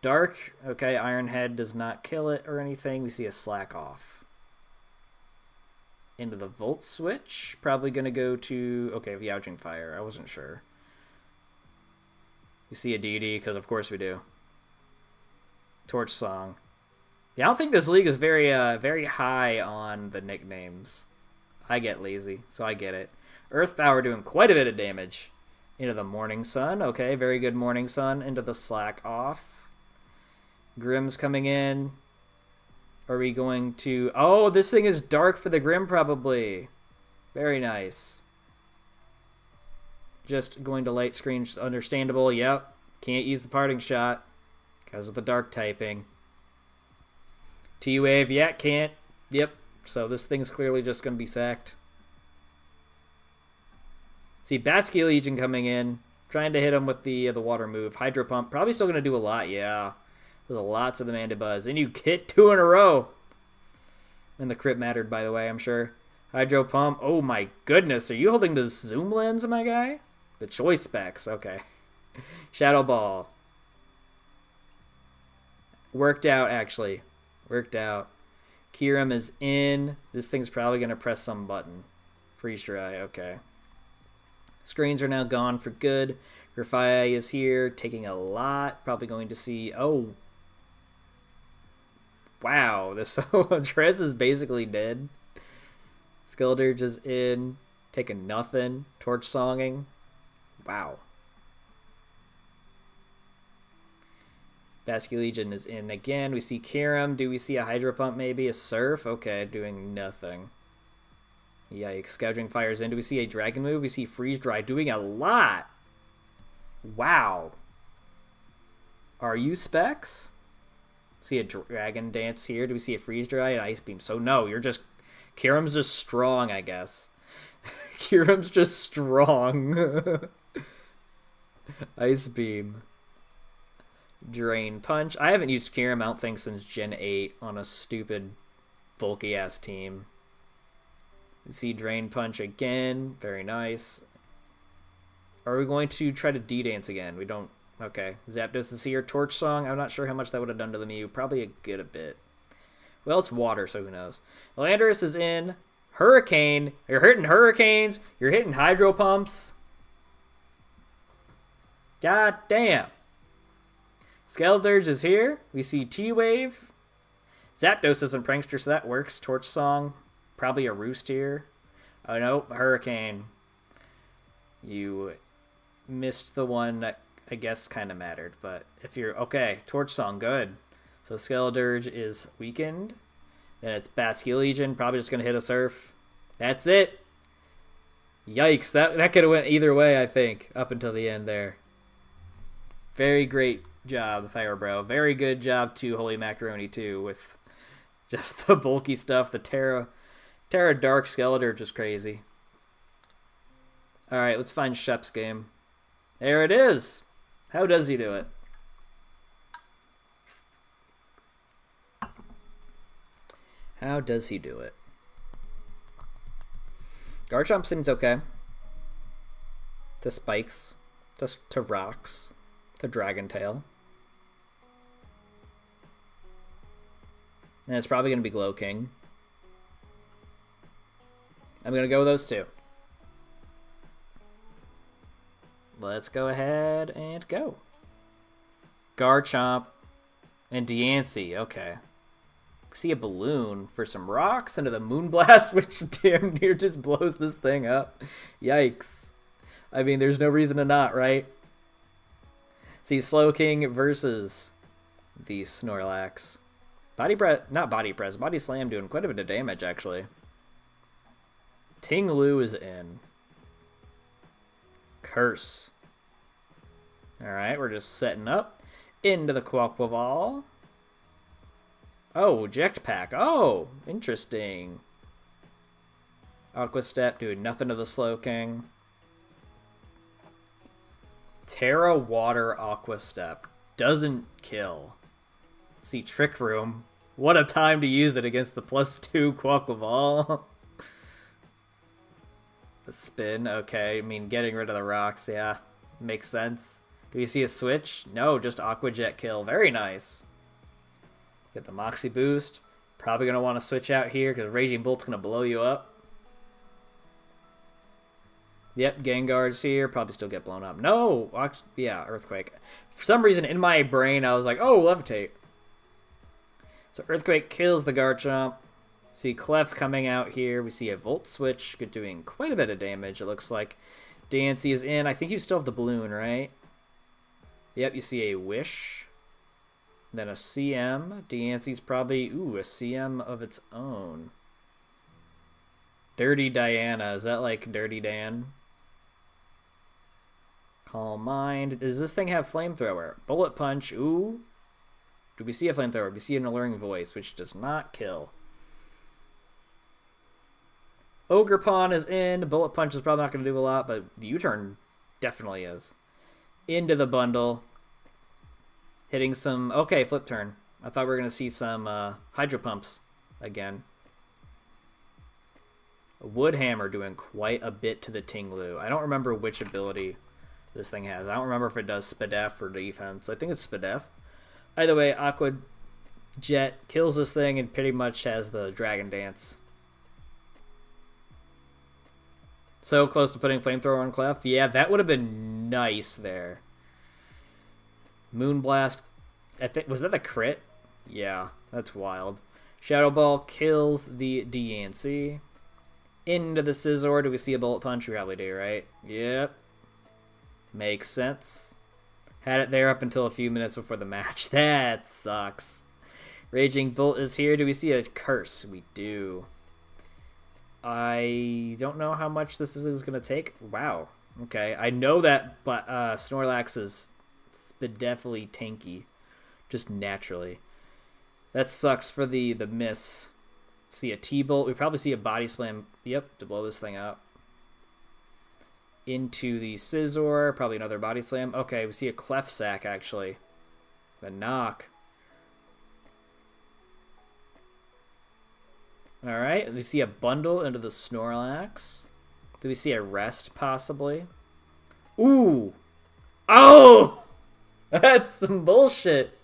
Dark, okay, Iron Head does not kill it or anything. We see a slack off. Into the Volt Switch. Probably going to go to... Okay, Gouging Fire. I wasn't sure. We see a DD, because of course we do. Torch Song. Yeah, I don't think this league is very high on the nicknames. I get lazy, so I get it. Earth Power doing quite a bit of damage. Into the Morning Sun. Okay, very good Morning Sun. Into the Slack off. Grim's coming in. Are we going to... Oh, this thing is dark for the Grim, probably. Very nice. Just going to light screen. Understandable. Yep. Can't use the Parting Shot because of the dark typing. T-Wave. Yeah, can't. Yep. So this thing's clearly just going to be sacked. See, Basque Legion coming in. Trying to hit him with the water move. Hydro Pump. Probably still going to do a lot. Yeah. There's a lot to the Mandibuzz. And you hit 2 in a row. And the crit mattered, by the way, I'm sure. Hydro Pump. Oh, my goodness. Are you holding the zoom lens, my guy? The choice specs. Okay. Shadow Ball. Worked out, actually. Worked out. Kiram is in. This thing's probably going to press some button. Freeze Dry. Okay. Screens are now gone for good. Grafai is here, taking a lot. Probably going to see... Oh. Wow. This Trez is basically dead. Skeledirge is in. Taking nothing. Torch Songing. Wow. Basque Legion is in again. We see Kiram. Do we see a Hydro Pump maybe? A Surf? Okay, doing nothing. Yikes. Gouging Fire's in. Do we see a Dragon move? We see Freeze Dry doing a lot. Wow. Are you Specs? See a Dragon Dance here. Do we see a Freeze Dry and Ice Beam? So no, you're just... Kiram's just strong, I guess. Kiram's just strong. Ice Beam. Drain Punch. I haven't used Kiram, I don't think, since Gen 8 on a stupid, bulky-ass team. We see Drain Punch again. Very nice. Are we going to try to D-Dance again? We don't... Okay. Zapdos is here. Torch Song. I'm not sure how much that would have done to the Mew. Probably a good bit. Well, it's water, so who knows. Landorus is in. Hurricane. You're hitting Hurricanes. You're hitting Hydro Pumps. God damn. Skeledirge is here. We see T-Wave. Zapdos isn't Prankster, so that works. Torch Song. Probably a Roost here. Oh, no. Hurricane. You missed the one that I guess kind of mattered. But if you're... Okay. Torch Song. Good. So Skeledirge is weakened. Then it's Basque Legion. Probably just going to hit a Surf. That's it. Yikes. That could have went either way, I think. Up until the end there. Very great job, Fire Bro. Very good job too, Holy Macaroni too, with just the bulky stuff. The Terra Dark Skeletor just crazy. Alright, let's find Shep's game. There it is. How does he do it? How does he do it? Garchomp seems okay. To Spikes. To Rocks. To Dragon Tail. And it's probably going to be Glow King. I'm going to go with those two. Let's go ahead and go. Garchomp and Diancie. Okay. See a balloon for some rocks into the Moonblast, which damn near just blows this thing up. Yikes. I mean, there's no reason to not, right? See Slowking versus the Snorlax. Body Slam doing quite a bit of damage, actually. Ting Lu is in. Curse. Alright, we're just setting up. Into the Quaquaval. Oh, Jetpack. Oh, interesting. Aqua Step doing nothing to the Slowking. Terra Water Aqua Step. Doesn't kill. See Trick Room. What a time to use it against the +2 Quaquaval. The spin, okay. I mean, getting rid of the rocks, yeah. Makes sense. Do you see a switch? No, just Aqua Jet kill. Very nice. Get the Moxie boost. Probably going to want to switch out here because Raging Bolt's going to blow you up. Yep, Gengar's here. Probably still get blown up. No! Yeah, Earthquake. For some reason, in my brain, I was like, oh, Levitate. So Earthquake kills the Garchomp. See Clef coming out here. We see a Volt Switch doing quite a bit of damage, it looks like. Dancey is in. I think you still have the Balloon, right? Yep, you see a Wish. Then a CM. Dancey's probably, ooh, a CM of its own. Dirty Diana. Is that like Dirty Dan? Calm Mind. Does this thing have Flamethrower? Bullet Punch. Ooh. Do we see a Flamethrower? We see an Alluring Voice, which does not kill. Ogerpon is in. Bullet Punch is probably not going to do a lot, but the U-turn definitely is. Into the bundle. Hitting some... Okay, flip turn. I thought we were going to see some Hydro Pumps again. Wood Hammer doing quite a bit to the Tinglu. I don't remember which ability this thing has. I don't remember if it does Spadef or defense. I think it's Spadef. Either way, Aqua Jet kills this thing and pretty much has the Dragon Dance. So close to putting Flamethrower on Clef. Yeah, that would have been nice there. Moonblast. Was that a crit? Yeah, that's wild. Shadow Ball kills the DNC. Into the Scizor. Do we see a Bullet Punch? We probably do, right? Yep. Makes sense. Had it there up until a few minutes before the match. That sucks. Raging Bolt is here. Do we see a Curse? We do. I don't know how much this is going to take. Wow. Okay. I know that Snorlax is definitely tanky. Just naturally. That sucks for the miss. See a T-Bolt. We probably see a Body Slam. Yep, to blow this thing up. Into the Scizor. Probably another Body Slam. Okay, we see a Clef Sack, actually. The knock. Alright, we see a bundle into the Snorlax. Do we see a rest, possibly? Ooh! Oh! That's some bullshit.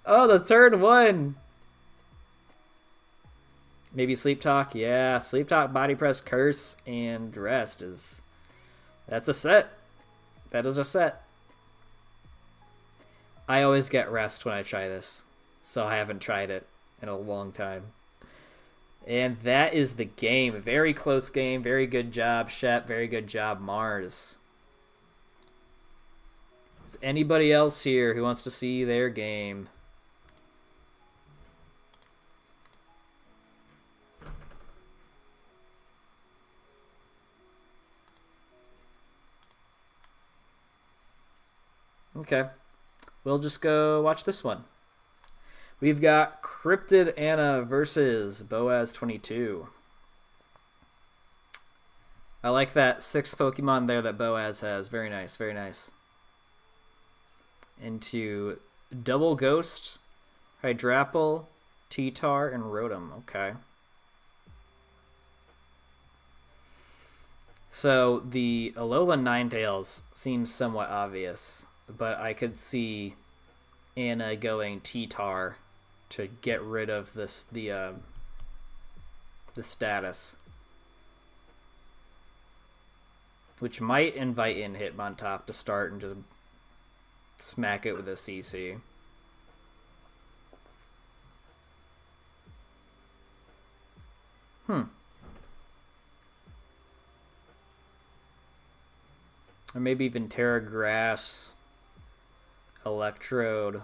Oh, the turn one. Maybe Sleep Talk? Yeah, Sleep Talk, Body Press, Curse, and Rest is... That's a set. That is a set. I always get Rest when I try this, so I haven't tried it in a long time. And that is the game. Very close game. Very good job, Shep. Very good job, Mars. Is anybody else here who wants to see their game? Okay. We'll just go watch this one. We've got Cryptid Anna versus Boaz 22. I like that 6th Pokemon there that Boaz has. Very nice, very nice. Into Double Ghost, Hydrapple, T-Tar, and Rotom. Okay. So the Alolan Ninetales seems somewhat obvious, but I could see Anna going T-Tar to get rid of this the status, which might invite in Hitmontop to start and just smack it with a CC. Or maybe even Terra Grass, Electrode.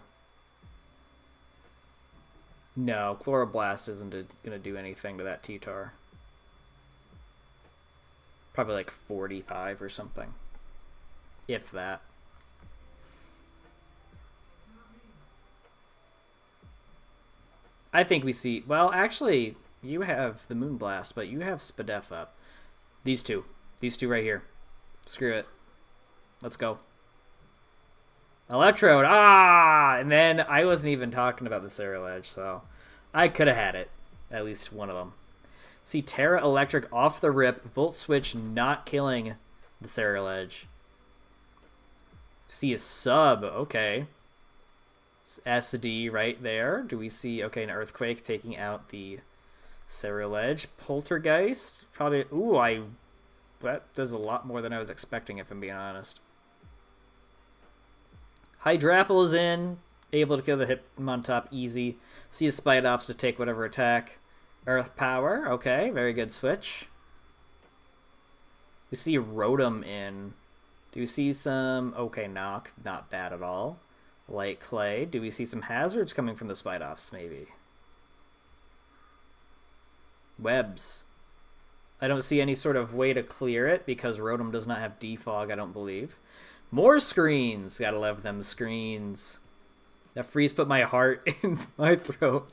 No, Chloroblast isn't going to do anything to that T-Tar. Probably like 45 or something. If that. I think we see... Well, actually, you have the Moonblast, but you have Spadef up. These two. These two right here. Screw it. Let's go. Electrode. Ah! And then I wasn't even talking about the Ceruledge, so I could have had it. At least one of them. See Terra Electric off the rip. Volt Switch not killing the Serial Edge. See a sub. Okay. SD right there. Do we see... Okay, an Earthquake taking out the Serial Edge. Poltergeist. Probably... Ooh, that does a lot more than I was expecting, if I'm being honest. Hydrapple is in. Able to kill the Hitmontop easy. See a Spidops to take whatever attack. Earth Power. Okay, very good switch. We see Rotom in. Do we see some... Okay, Knock. Not bad at all. Light Clay. Do we see some hazards coming from the Spidops, maybe? Webs. I don't see any sort of way to clear it because Rotom does not have Defog, I don't believe. More screens. Gotta love them screens. That freeze put my heart in my throat.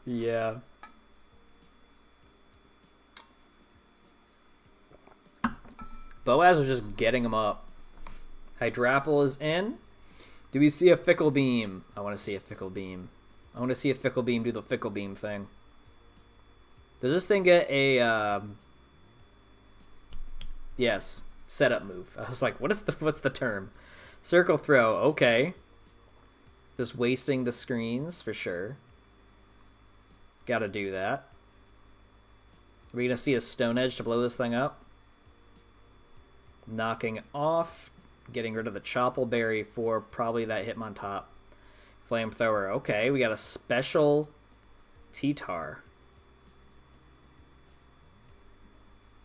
Yeah. Boaz is just getting them up. Hydrapple is in. Do we see a Fickle Beam? I want to see a Fickle Beam. I want to see a Fickle Beam do the Fickle Beam thing. Does this thing get a... Yes. Setup move. I was like, what's the term? Circle Throw. Okay. Just wasting the screens for sure. Gotta do that. Are we going to see a Stone Edge to blow this thing up? Knocking off. Getting rid of the Chople Berry for probably that Hitmontop. Flamethrower. Okay, we got a special T-Tar.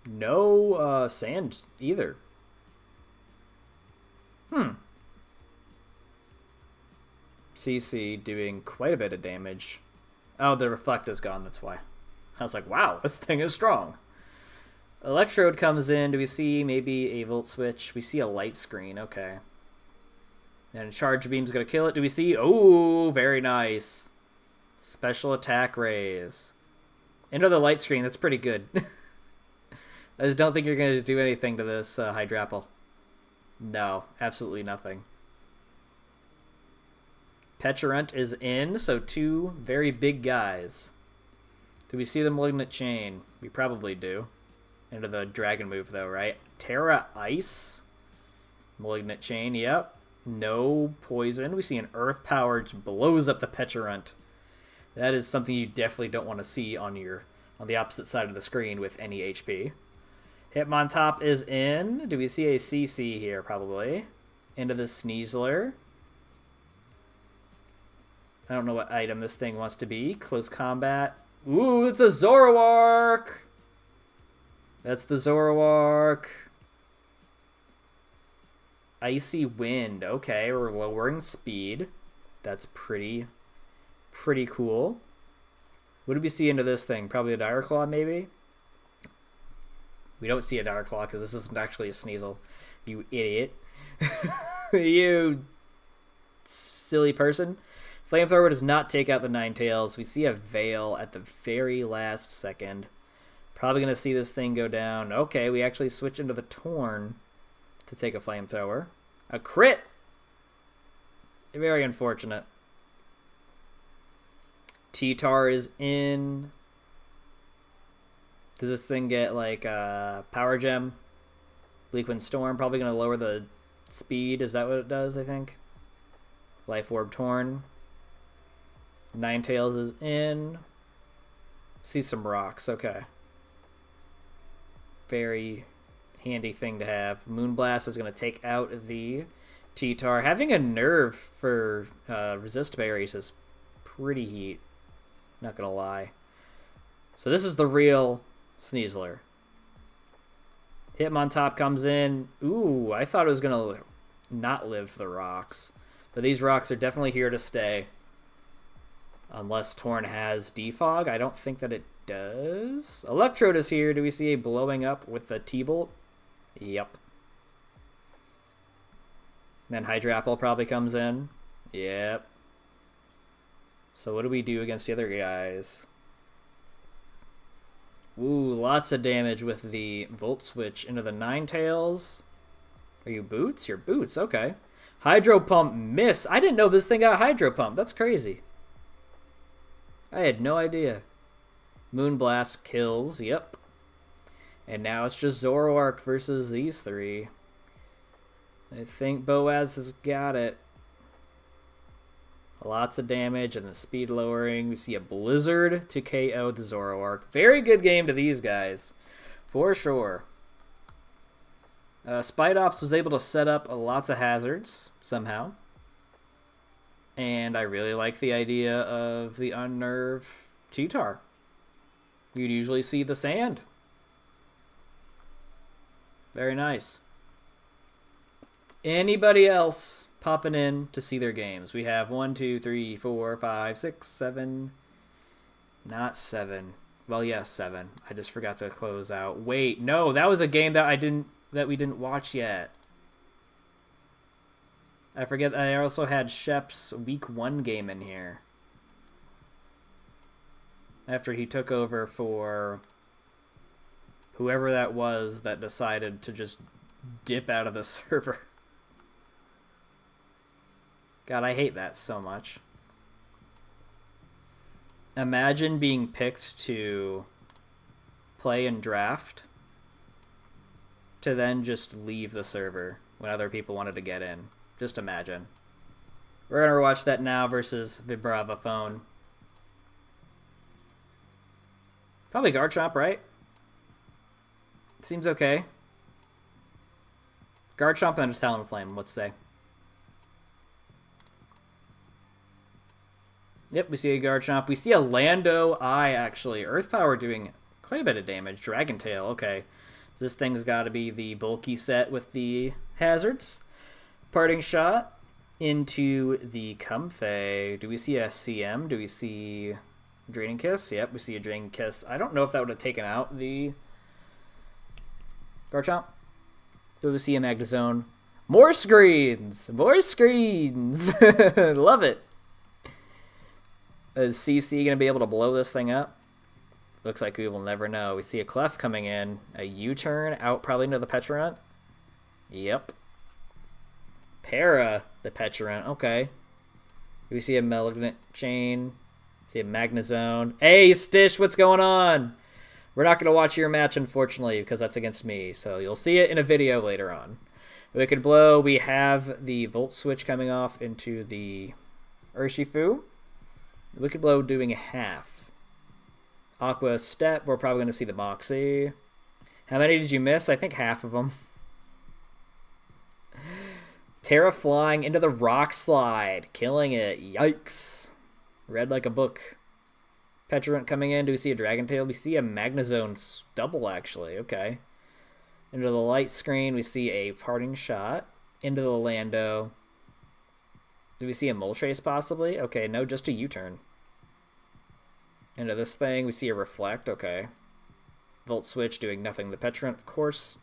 No sand either. CC doing quite a bit of damage. Oh, the Reflect is gone, that's why. I was like, wow, this thing is strong. Electrode comes in. Do we see maybe a Volt Switch? We see a Light Screen. Okay. And Charge Beam's going to kill it. Do we see... Oh, very nice. Special Attack Raise. Into the Light Screen. That's pretty good. I just don't think you're going to do anything to this Hydrapple. No, absolutely nothing. Pecharunt is in, so two very big guys. Do we see the Malignant Chain? We probably do. Into the Dragon move, though, right? Terra Ice. Malignant Chain, yep. No poison. We see an Earth Power which blows up the Pecharunt. That is something you definitely don't want to see on the opposite side of the screen with any HP. Hitmontop is in. Do we see a CC here? Probably. Into the Sneasler. I don't know what item this thing wants to be. Close combat. Ooh, it's a Zoroark! That's the Zoroark. Icy Wind. Okay, we're lowering speed. That's pretty cool. What did we see into this thing? Probably a Dire Claw, maybe? We don't see a Dire Claw because this isn't actually a Sneasel. You idiot. You silly person. Flamethrower does not take out the Ninetales. We see a Veil at the very last second. Probably going to see this thing go down. Okay, we actually switch into the Torn to take a Flamethrower. A crit! Very unfortunate. T-Tar is in. Does this thing get like Power Gem? Bleakwind Storm, probably going to lower the speed. Is that what it does, I think? Life Orb Torn. Ninetales is in. See some rocks, okay. Very handy thing to have. Moonblast is going to take out the T-Tar. Having a Nerve for Resist Berries is pretty heat. Not going to lie. So this is the real Sneasler. Hitmontop comes in. Ooh, I thought it was going to not live the rocks. But these rocks are definitely here to stay. Unless Torn has Defog. I don't think that it does. Electrode is here. Do we see a blowing up with the T-Bolt? Yep. Then Hydrapple probably comes in. Yep. So what do we do against the other guys? Ooh, lots of damage with the Volt Switch into the Ninetales. Are you Boots? You're Boots, okay. Hydro Pump, miss. I didn't know this thing got Hydro Pump. That's crazy. I had no idea. Moonblast kills, yep. And now it's just Zoroark versus these three. I think Boaz has got it. Lots of damage and the speed lowering. We see a Blizzard to KO the Zoroark. Very good game to these guys, for sure. Spidops was able to set up lots of hazards somehow. And I really like the idea of the Unnerve Cheetar. You'd usually see the sand. Very nice. Anybody else popping in to see their games? We have 1, 2, 3, 4, 5, 6, 7. Not 7. Well, yes, 7. I just forgot to close out. Wait, no, that was a game that we didn't watch yet. I forget. I also had Shep's week 1 game in here. After he took over for whoever that was that decided to just dip out of the server. God, I hate that so much. Imagine being picked to play and draft to then just leave the server when other people wanted to get in. Just imagine. We're going to watch that now versus Vibrava Phone. Probably Garchomp, right? Seems okay. Garchomp and a Talonflame, let's say. Yep, we see a Garchomp. We see a Lando Eye, actually. Earth Power doing quite a bit of damage. Dragon Tail, okay. So this thing's got to be the bulky set with the hazards. Parting Shot into the Comfey. Do we see a CM? Do we see Draining Kiss? Yep, we see a Draining Kiss. I don't know if that would have taken out the Garchomp. Do we see a Magnezone? More screens! More screens! Love it. Is CC going to be able to blow this thing up? Looks like we will never know. We see a Clef coming in. A U-turn out probably into the Pecharunt. Yep. Para the Pecharunt. Okay. We see a Malignant Chain. See a Magnezone. Hey, Stish, what's going on? We're not going to watch your match, unfortunately, because that's against me. So you'll see it in a video later on. Wicked Blow. We have the Volt Switch coming off into the Urshifu. Wicked Blow doing half. Aqua Step, we're probably going to see the Moxie. How many did you miss? I think half of them. Terra flying into the Rock Slide. Killing it. Yikes. Read like a book. Pecharunt coming in. Do we see a Dragon Tail? We see a Magnezone double, actually. Okay. Into the light screen, we see a Parting Shot. Into the Lando. Do we see a Moltres possibly? Okay, no, just a U-turn. Into this thing, we see a Reflect. Okay. Volt Switch doing nothing. The Pecharunt, of course.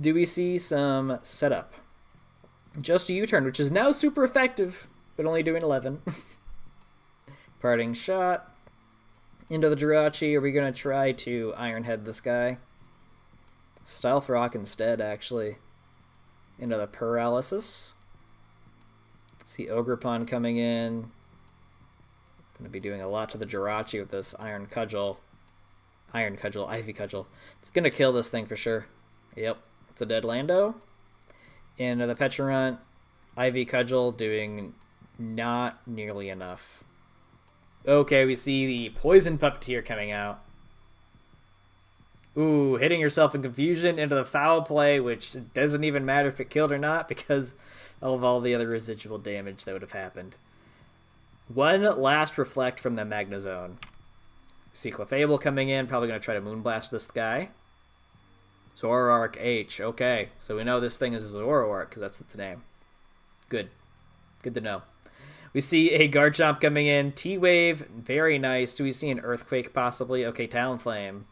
Do we see some setup? Just a U-turn, which is now super effective, but only doing 11. Parting Shot. Into the Jirachi. Are we going to try to Iron Head this guy? Stealth Rock instead, actually. Into the Paralysis. See Ogerpon coming in. Going to be doing a lot to the Jirachi with this Iron Cudgel. Ivy Cudgel. It's going to kill this thing for sure. Yep. It's a dead Lando. And the Pecharunt, Ivy Cudgel doing not nearly enough. Okay, we see the Poison Puppeteer coming out. Ooh, hitting yourself in confusion into the foul play, which doesn't even matter if it killed or not because of all the other residual damage that would have happened. One last Reflect from the Magnezone. See Clefable coming in, probably going to try to Moonblast this guy. Zoroark H. Okay, so we know this thing is a Zoroark because that's its name. Good. Good to know. We see a Garchomp coming in. T-Wave, very nice. Do we see an Earthquake possibly? Okay, Talonflame.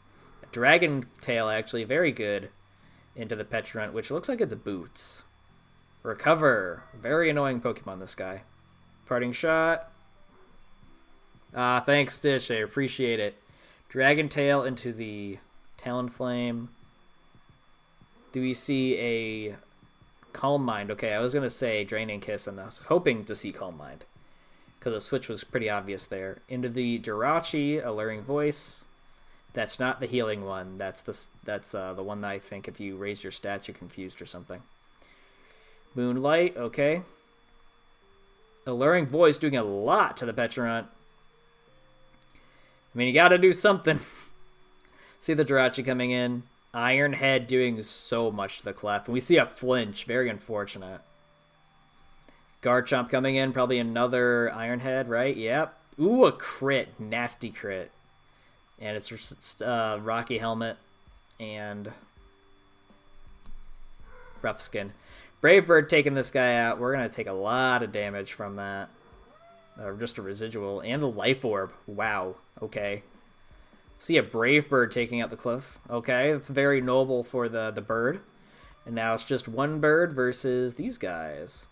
Dragon Tail, actually, very good. Into the Pecharunt, which looks like it's Boots. Recover. Very annoying Pokemon, this guy. Parting Shot. Thanks, Stitch. I appreciate it. Dragon Tail into the Talonflame. Do we see a Calm Mind? Okay, I was going to say Draining Kiss, and I was hoping to see Calm Mind. because the switch was pretty obvious there. Into the Jirachi, Alluring Voice. That's not the healing one. That's the one that I think if you raise your stats, you're confused or something. Moonlight, okay. Alluring Voice doing a lot to the Petrant. I mean, you got to do something. See the Jirachi coming in. Iron Head doing so much to the Clef. And we see a flinch. Very unfortunate. Garchomp coming in. Probably another Iron Head, right? Yep. Ooh, a crit. Nasty crit. And it's Rocky Helmet and Rough Skin. Brave Bird taking this guy out. We're going to take a lot of damage from that. Or just a residual. And the Life Orb. Wow. Okay. See a Brave Bird taking out the Cliff. Okay, it's very noble for the bird. And now it's just one bird versus these guys.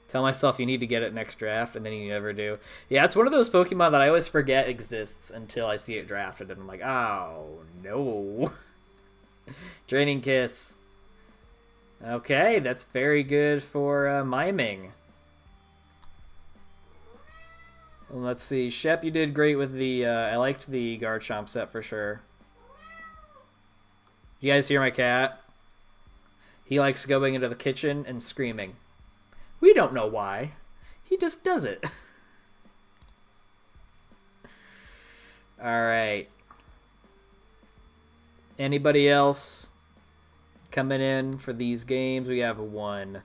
Tell myself you need to get it next draft, and then you never do. Yeah, it's one of those Pokemon that I always forget exists until I see it drafted, and I'm like, oh, no. Draining Kiss. Okay, that's very good for Miming. Let's see. Shep, you did great with the... I liked the Garchomp set for sure. You guys hear my cat? He likes going into the kitchen and screaming. We don't know why. He just does it. Alright. Anybody else coming in for these games? We have 1,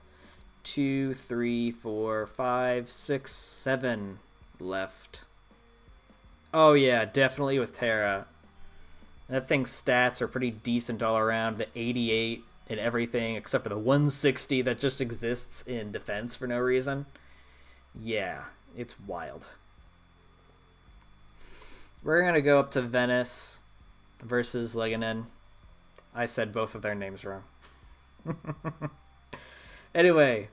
2, 3, 4, 5, 6, 7 left. Oh yeah, definitely with Terra. That thing's stats are pretty decent all around. The 88 and everything except for the 160 that just exists in defense for no reason. Yeah, it's wild. We're gonna go up to Venice versus Leganon. I said both of their names wrong. Anyway,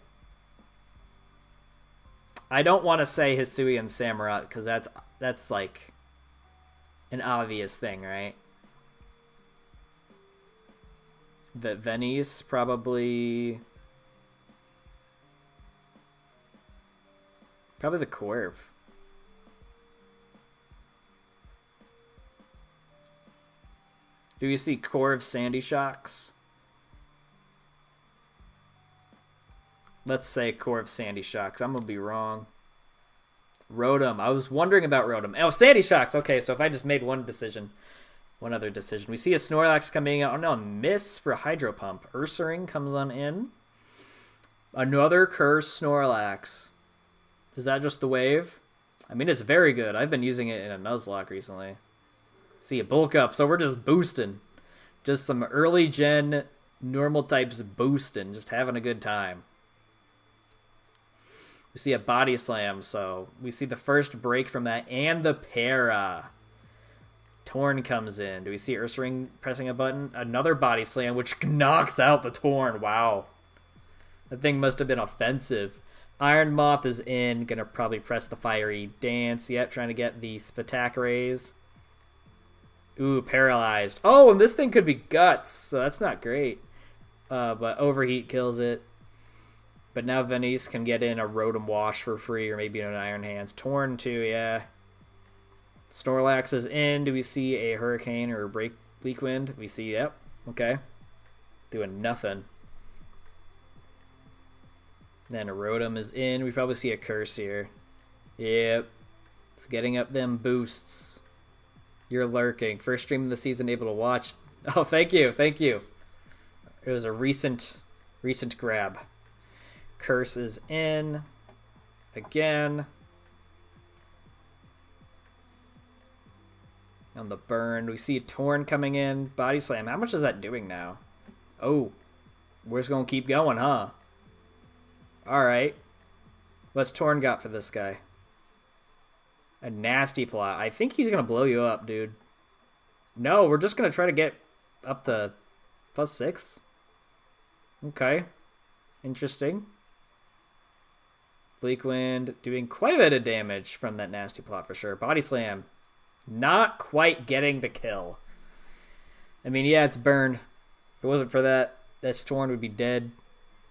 I don't want to say Hisui and Samurott because that's like an obvious thing, right? That Venice probably the Corv. Do you see Corv Sandy Shocks? Let's say Corv Sandy Shocks. I'm going to be wrong. Rotom. I was wondering about Rotom. Oh, Sandy Shocks. Okay, so if I just made one other decision. We see a Snorlax coming out. Oh, no, miss for Hydro Pump. Ursaring comes on in. Another Curse Snorlax. Is that just the wave? I mean, it's very good. I've been using it in a Nuzlocke recently. See a Bulk Up, so we're just boosting. Just some early gen normal types boosting. Just having a good time. We see a Body Slam, so we see the first break from that, and the Para. Torn comes in. Do we see Ursaring pressing a button? Another Body Slam, which knocks out the Torn. Wow. That thing must have been offensive. Iron Moth is in. Gonna probably press the Fiery Dance. Yep, trying to get the Spatak raise. Ooh, Paralyzed. Oh, and this thing could be Guts, so that's not great. But Overheat kills it. But now Venice can get in a Rotom Wash for free, or maybe an Iron Hands. Torn too, yeah. Snorlax is in. Do we see a Hurricane or a Bleak Wind? We see, yep. Okay. Doing nothing. Then a Rotom is in. We probably see a Curse here. Yep. It's getting up them boosts. You're lurking. First stream of the season able to watch. Oh, thank you. Thank you. It was a recent grab. Curse is in. Again. On the burn. We see a Torn coming in. Body Slam. How much is that doing now? Oh. We're just going to keep going, huh? Alright. What's Torn got for this guy? A nasty plot. I think he's going to blow you up, dude. No, we're just going to try to get up to +6. Okay. Interesting. Bleak Wind doing quite a bit of damage from that nasty plot for sure. Body Slam. Not quite getting the kill. I mean, yeah, it's burned. If it wasn't for that, that Storm would be dead.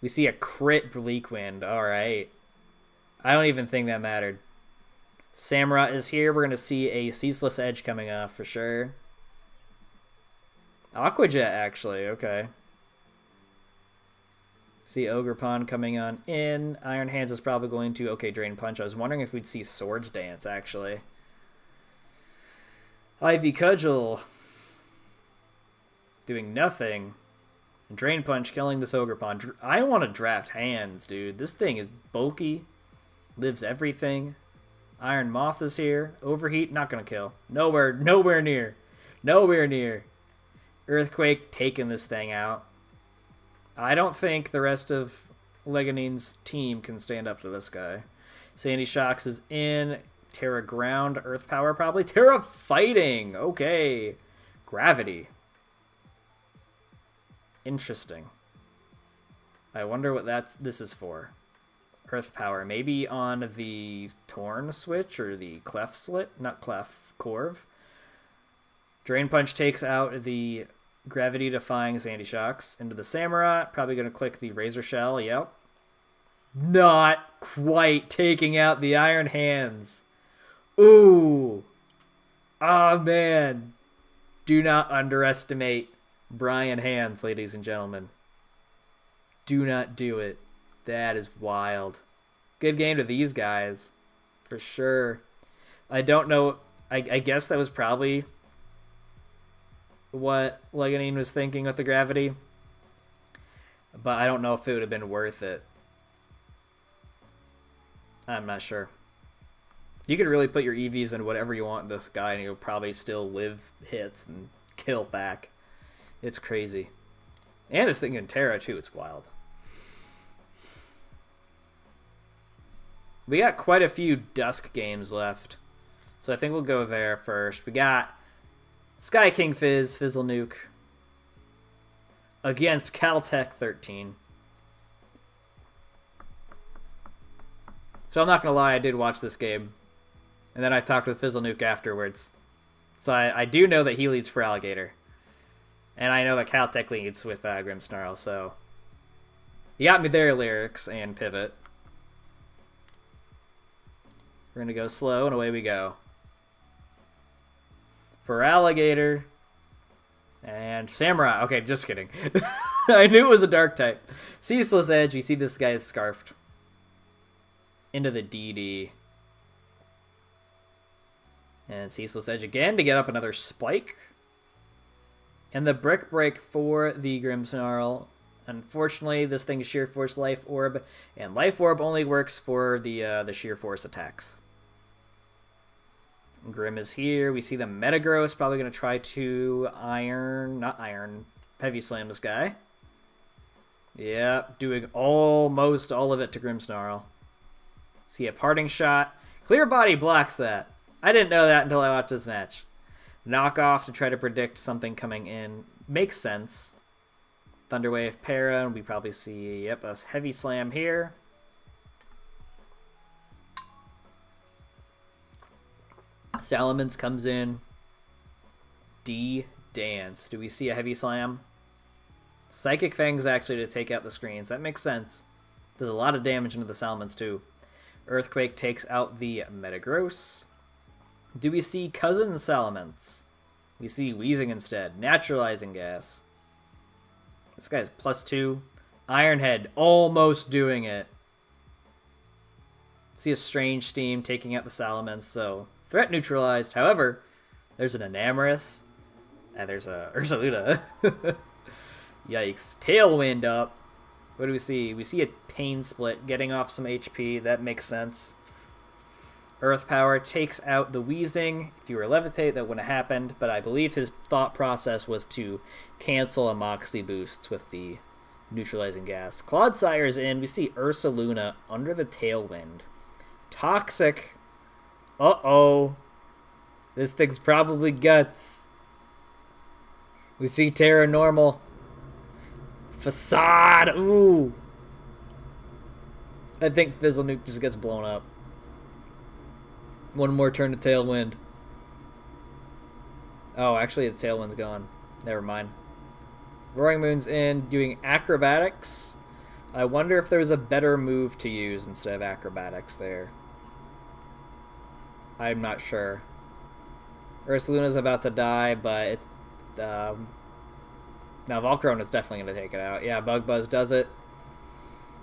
We see a crit Bleak Wind. All right. I don't even think that mattered. Samurott is here. We're going to see a Ceaseless Edge coming off for sure. Aquajet, actually. Okay. See Ogerpon coming on in. Iron Hands is probably going to... Okay, Drain Punch. I was wondering if we'd see Swords Dance, actually. Ivy Cudgel. Doing nothing. Drain Punch killing this Ogerpon. I want to draft Hands, dude. This thing is bulky. Lives everything. Iron Moth is here. Overheat, not going to kill. Nowhere near. Nowhere near. Earthquake taking this thing out. I don't think the rest of Leganine's team can stand up to this guy. Sandy Shocks is in. Terra Ground. Earth Power probably. Terra Fighting. Okay. Gravity. Interesting. I wonder what this is for. Earth Power. Maybe on the Torn switch or the Clef slit. Not Clef. Corv. Drain Punch takes out the Gravity Defying Sandy Shocks into the Samurott. Probably going to click the Razor Shell. Yep. Not quite taking out the Iron Hands. Ooh. Oh, man. Do not underestimate Brian Hands, ladies and gentlemen. Do not do it. That is wild. Good game to these guys. For sure. I don't know. I guess that was probably what Leganine was thinking with the Gravity. But I don't know if it would have been worth it. I'm not sure. You could really put your EVs in whatever you want in this guy, and you'll probably still live hits and kill back. It's crazy. And this thing in Terra, too. It's wild. We got quite a few Dusk games left. So I think we'll go there first. We got Sky King Fizz, Fizzle Nuke, against Caltech 13. So I'm not going to lie, I did watch this game. And then I talked with Fizzle Nuke afterwards. So I do know that he leads for Alligator. And I know that Caltech leads with Grimmsnarl, so... He got me there, Lyrics and Pivot. We're going to go slow, and away we go. For Alligator. And Samurai. Okay, just kidding. I knew it was a dark type. Ceaseless Edge. You see this guy is scarfed. Into the DD. And Ceaseless Edge again to get up another Spike. And the Brick Break for the Grimmsnarl. Unfortunately, this thing is Sheer Force Life Orb. And Life Orb only works for the Sheer Force attacks. Grim is here. We see the Metagross probably going to try to Heavy Slam this guy. Yep, doing almost all of it to Grimmsnarl. See a Parting Shot. Clear Body blocks that. I didn't know that until I watched this match. Knock off to try to predict something coming in. Makes sense. Thunderwave Para, and we probably see, yep, a Heavy Slam here. Salamence comes in. D-Dance. Do we see a Heavy Slam? Psychic Fangs actually to take out the screens. That makes sense. There's a lot of damage into the Salamence too. Earthquake takes out the Metagross. Do we see Cousin Salamence? We see Wheezing instead. Naturalizing Gas. This guy's +2. Ironhead almost doing it. See a Strange Steam taking out the Salamence, so threat neutralized. However, there's an Enamorous. And there's a Ursaluna. Yikes. Tailwind up. What do we see? We see a Pain Split getting off some HP. That makes sense. Earth Power takes out the Wheezing. If you were Levitate, that wouldn't have happened, but I believe his thought process was to cancel a Moxie boost with the neutralizing gas. Clodsire's in. We see Ursaluna under the Tailwind. Toxic. Uh-oh. This thing's probably guts. We see Terra Normal. Facade. Ooh. I think Fizzle Nuke just gets blown up. One more turn to Tailwind. Oh, actually the Tailwind's gone. Never mind. Roaring Moon's in, doing acrobatics. I wonder if there's a better move to use instead of acrobatics there. I'm not sure. Ursaluna's about to die, but it, now Volcarona is definitely going to take it out. Yeah, Bug Buzz does it.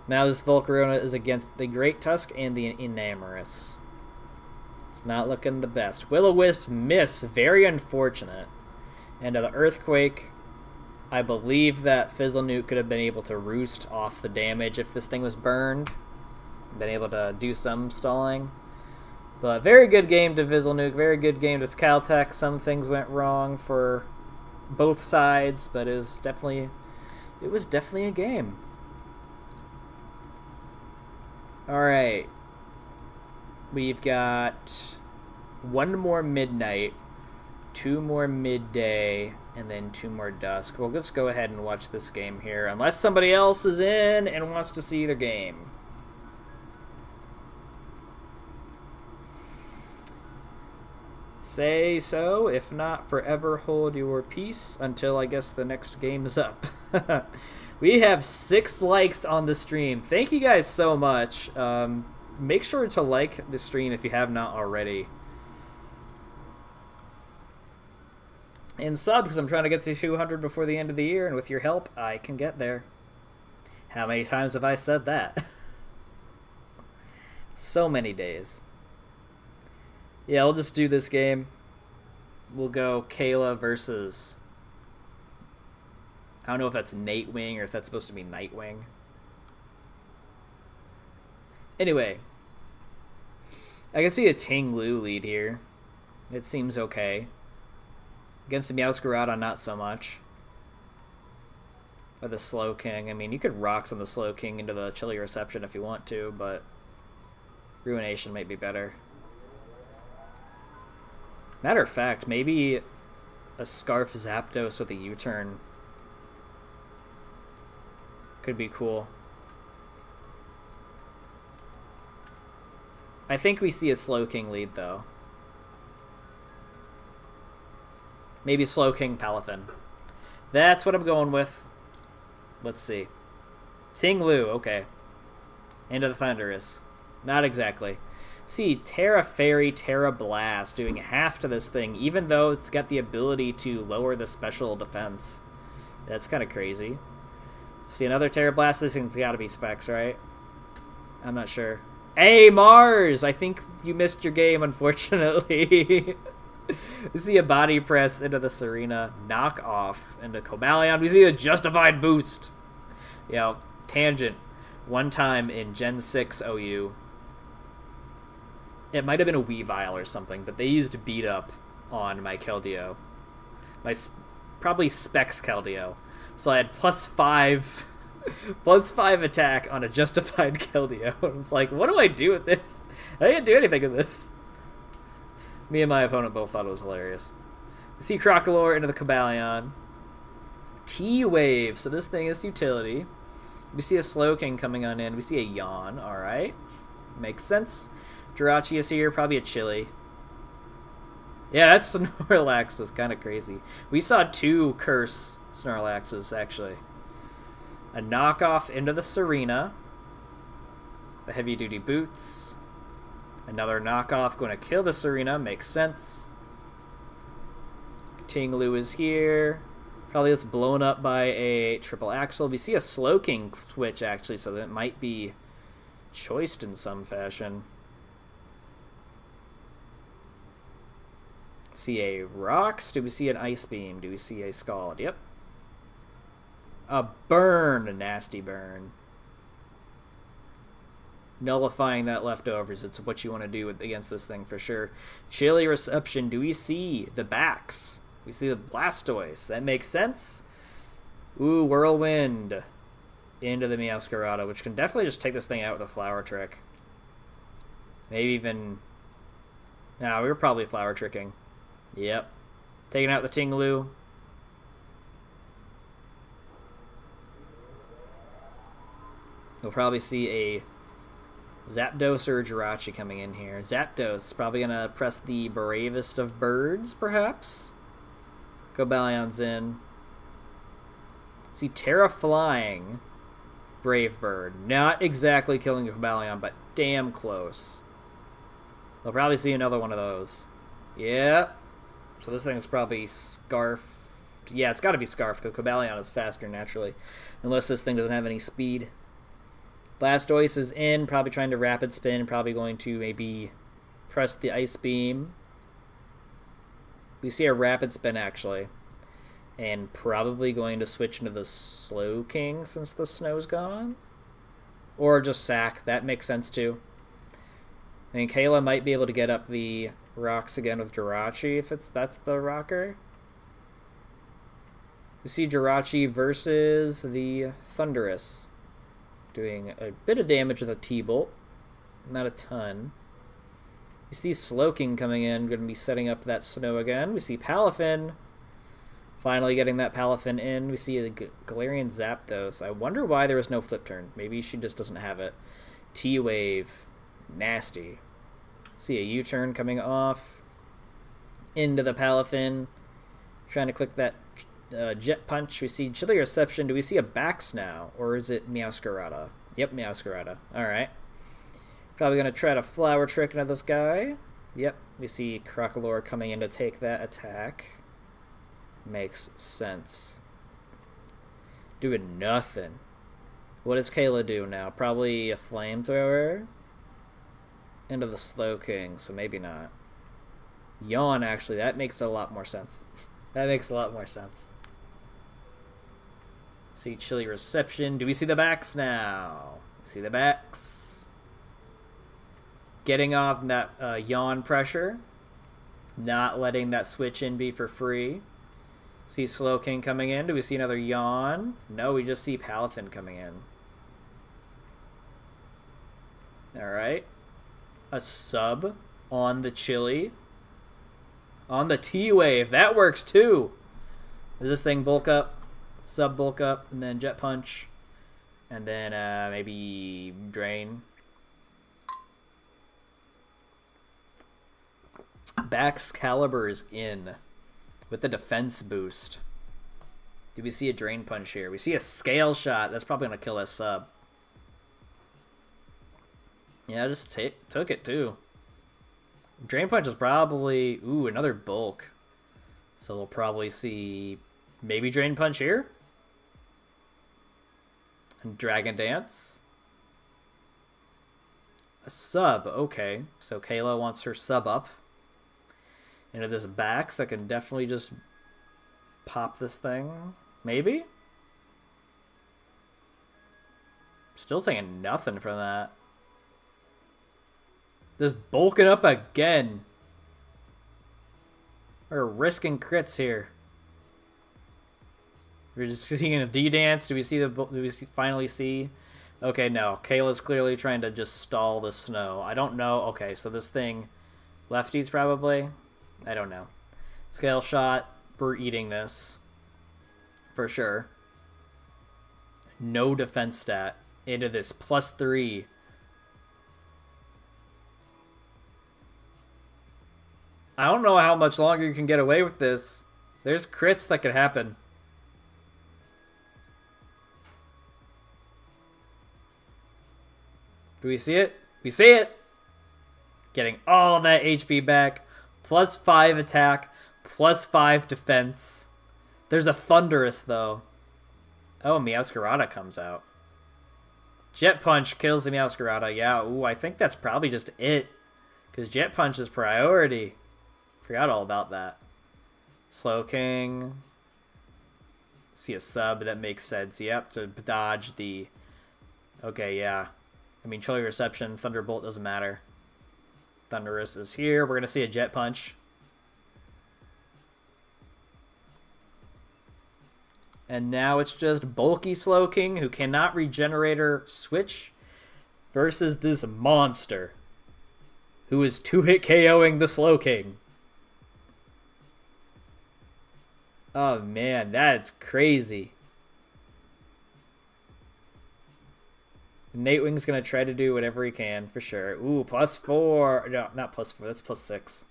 Now this Volcarona is against the Great Tusk and the Enamorous. It's not looking the best. Will-O-Wisp miss. Very unfortunate. And the Earthquake, I believe that Fizzlenute could have been able to roost off the damage if this thing was burned. Been able to do some stalling. But very good game to Fizzlenuke. Very good game to Caltech. Some things went wrong for both sides, but it was definitely a game. Alright. We've got one more midnight, two more midday, and then two more dusk. Well, let's go ahead and watch this game here, unless somebody else is in and wants to see the game. Say so. If not, forever hold your peace until I guess the next game is up. We have 6 likes on the stream. Thank you guys so much. Make sure to like the stream if you have not already. And sub, because I'm trying to get to 200 before the end of the year, and with your help, I can get there. How many times have I said that? So many days. Yeah, we'll just do this game. We'll go Kayla versus... I don't know if that's Nightwing or if that's supposed to be Nightwing. Anyway. I can see a Ting Lu lead here. It seems okay. Against the Meowscarada, not so much. Or the Slow King. I mean, you could Rocks on the Slow King into the Chilly Reception if you want to, but Ruination might be better. Matter of fact, maybe a Scarf Zapdos with a U-turn could be cool. I think we see a Slow King lead, though. Maybe Slow King Palafin. That's what I'm going with. Let's see. Ting Lu, okay. Into the Thundurus. Not exactly. See, Terra Fairy, Terra Blast doing half to this thing, even though it's got the ability to lower the special defense. That's kind of crazy. See, another Terra Blast. This thing's got to be Specs, right? I'm not sure. Hey, Mars! I think you missed your game, unfortunately. We see a Body Press into the Serena. Knock off into Cobalion. We see a Justified Boost. Yeah, Tangent. One time in Gen 6 OU. It might have been a Weavile or something, but they used Beat Up on my Keldeo. Probably Specs Keldeo. So I had +5 attack on a Justified Keldeo. It's like, what do I do with this? I didn't do anything with this. Me and my opponent both thought it was hilarious. We see Crocolore into the Cobalion. T-Wave. So this thing is utility. We see a Slowking coming on in. We see a Yawn. Alright. Makes sense. Jirachi is here. Probably a Chili. Yeah, that Snorlax was kind of crazy. We saw 2 Curse Snorlaxes, actually. A knockoff into the Serena. The heavy-duty boots. Another knockoff going to kill the Serena. Makes sense. Ting Lu is here. Probably gets blown up by a triple axle. We see a Slowking switch, actually, so that might be choiced in some fashion. See a Rocks. Do we see an Ice Beam? Do we see a Scald? Yep. A Burn. A nasty Burn. Nullifying that leftovers. It's what you want to do against this thing for sure. Chilly Reception. Do we see the backs? We see the Blastoise. That makes sense. Ooh, Whirlwind. Into the Meowscarada, which can definitely just take this thing out with a Flower Trick. Maybe even... No, we were probably Flower Tricking. Yep. Taking out the Ting Lu. We'll probably see a Zapdos or Jirachi coming in here. Zapdos probably going to press the Bravest of Birds, perhaps. Cobalion's in. See Terra Flying. Brave Bird. Not exactly killing a Cobalion, but damn close. They'll probably see another one of those. Yeah. So this thing's probably scarfed. Yeah, it's got to be scarfed because Cobalion is faster naturally. Unless this thing doesn't have any speed. Blastoise is in, probably trying to rapid spin. Probably going to maybe press the Ice Beam. We see a rapid spin actually. And probably going to switch into the Slow King since the snow's gone. Or just Sack. That makes sense too. I mean, Kayla might be able to get up the rocks again with Jirachi if that's the rocker. We see Jirachi versus the Thundurus. Doing a bit of damage with a T-Bolt. Not a ton. We see Slowking coming in. Going to be setting up that snow again. We see Palafin. Finally getting that Palafin in. We see a Galarian Zapdos. I wonder why there was no Flip Turn. Maybe she just doesn't have it. T-Wave. Nasty. See a U-turn coming off. Into the Palafin. Trying to click that Jet Punch. We see Chilly Reception. Do we see a Bax now? Or is it Meowscarada? Yep, Meowscarada. Alright. Probably going to try to Flower Trick into this guy. Yep. We see Crocolore coming in to take that attack. Makes sense. Doing nothing. What does Kayla do now? Probably a Flamethrower? Into the Slowking, so maybe not. Yawn, actually. That makes a lot more sense. That makes a lot more sense. See Chilly Reception. Do we see the backs now? We see the backs. Getting off that yawn pressure. Not letting that switch in be for free. See Slowking coming in. Do we see another yawn? No, we just see Palafin coming in. Alright. A sub on the Chilly. On the T-Wave. That works too. Does this thing bulk up? Sub bulk up. And then Jet Punch. And then maybe Drain. Baxcalibur is in. With the defense boost. Do we see a Drain Punch here? We see a Scale Shot. That's probably going to kill that sub. Yeah, I just took it too. Drain Punch is probably... Ooh, another bulk. So we'll probably see maybe Drain Punch here. And Dragon Dance. A sub, okay. So Kayla wants her sub up. Into this Bax, I can definitely just pop this thing. Maybe? Still thinking nothing from that. Just bulking up again. We're risking crits here. We're just seeing a D-Dance. Do we finally see? Okay, no. Kayla's clearly trying to just stall the snow. I don't know. Okay, so this thing... Lefties probably? I don't know. Scale Shot. We're eating this. For sure. No defense stat. Into this. +3. I don't know how much longer you can get away with this. There's crits that could happen. Do we see it? We see it! Getting all that HP back. +5 attack. +5 defense. There's a Thundurus, though. Oh, Meowscarada comes out. Jet Punch kills the Meowscarada. Yeah, ooh, I think that's probably just it. Because Jet Punch is priority. Forgot all about that. Slowking. See a sub, that makes sense. Yep, to dodge the... Okay, yeah. I mean, Chilly Reception, Thunderbolt doesn't matter. Thundurus is here. We're going to see a Jet Punch. And now it's just bulky Slowking, who cannot regenerate or switch, versus this monster, who is 2-hit KOing the Slowking. Oh man, that's crazy. Nightwing's going to try to do whatever he can, for sure. Ooh, +4. No, not +4. That's +6.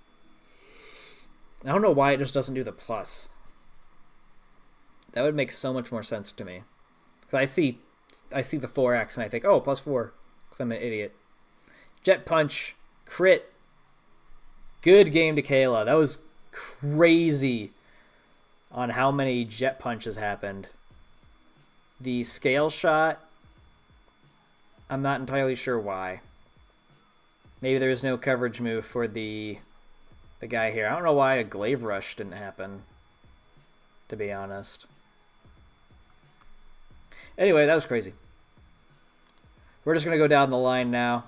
I don't know why it just doesn't do the plus. That would make so much more sense to me. So I see I see the 4x and I think, oh, +4, because I'm an idiot. Jet Punch, crit. Good game to Kayla. That was crazy on how many Jet Punches happened. The Scale Shot, I'm not entirely sure why. Maybe there was no coverage move for the guy here. I don't know why a Glaive Rush didn't happen, to be honest. Anyway, that was crazy. We're just going to go down the line now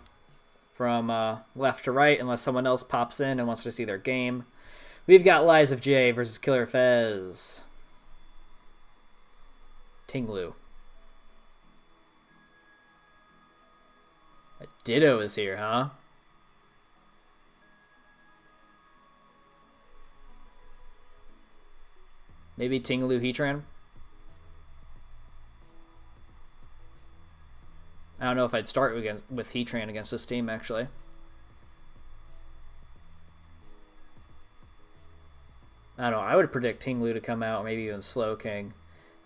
from left to right unless someone else pops in and wants to see their game. We've got Lies of J versus Killer Fez. Tinglu. A Ditto is here, huh? Maybe Tinglu Heatran? I don't know if I'd start with Heatran against this team, actually. I don't know. I would predict Tinglu to come out, maybe even Slowking.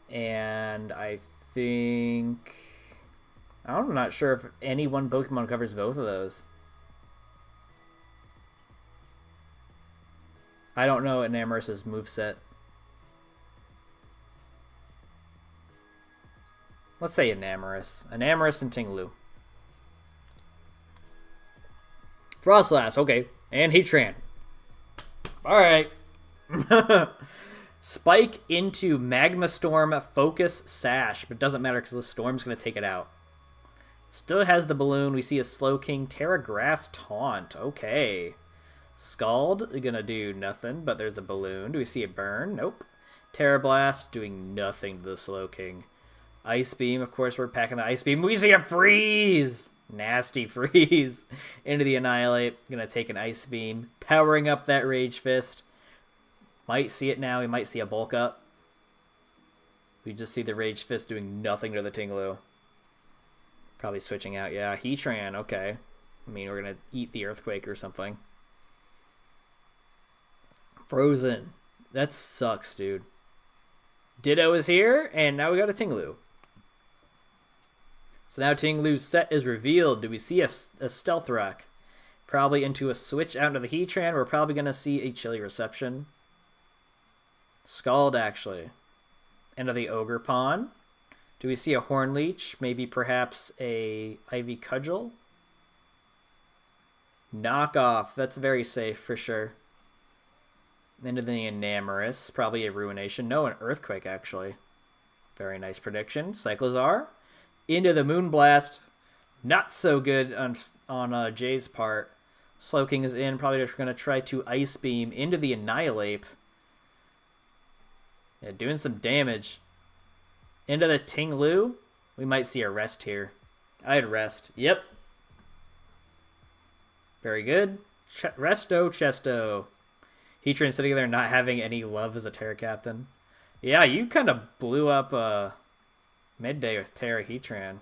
And I think... I'm not sure if any one Pokemon covers both of those. I don't know Enamorus's moveset. Let's say Enamorus. Enamorus and Tinglu. Frostlass, okay. And Heatran. Alright. Spike into Magma Storm, Focus, Sash. But it doesn't matter because the Storm's going to take it out. Still has the balloon. We see a Slowking, Terra Grass, Taunt. Okay. Scald, going to do nothing, but there's a balloon. Do we see a burn? Nope. Terra Blast, doing nothing to the Slowking. Ice Beam, of course, we're packing the Ice Beam. We see a Freeze! Nasty Freeze into the Annihilate. Gonna take an Ice Beam. Powering up that Rage Fist. Might see it now. We might see a Bulk Up. We just see the Rage Fist doing nothing to the Tinglu. Probably switching out. Yeah, Heatran, okay. I mean, we're gonna eat the Earthquake or something. Frozen. That sucks, dude. Ditto is here, and now we got a Tinglu. So now Tinglu's set is revealed. Do we see a Stealth Rock? Probably into a switch out into the Heatran. We're probably going to see a Chilly Reception. Scald, actually. Into the Ogre Pawn. Do we see a Horn Leech? Maybe perhaps a Ivy Cudgel? Knockoff. That's very safe for sure. Into the Enamorus. Probably a Ruination. No, an Earthquake, actually. Very nice prediction. Cyclozar. Into the Moonblast. Not so good on Jay's part. Slowking is in. Probably just going to try to Ice Beam into the Annihilate. Yeah, doing some damage. Into the Tinglu. We might see a Rest here. I'd Rest. Yep. Very good. Resto Chesto. Heatran sitting there not having any love as a Terra Captain. Yeah, you kind of blew up Midday with Terra Heatran.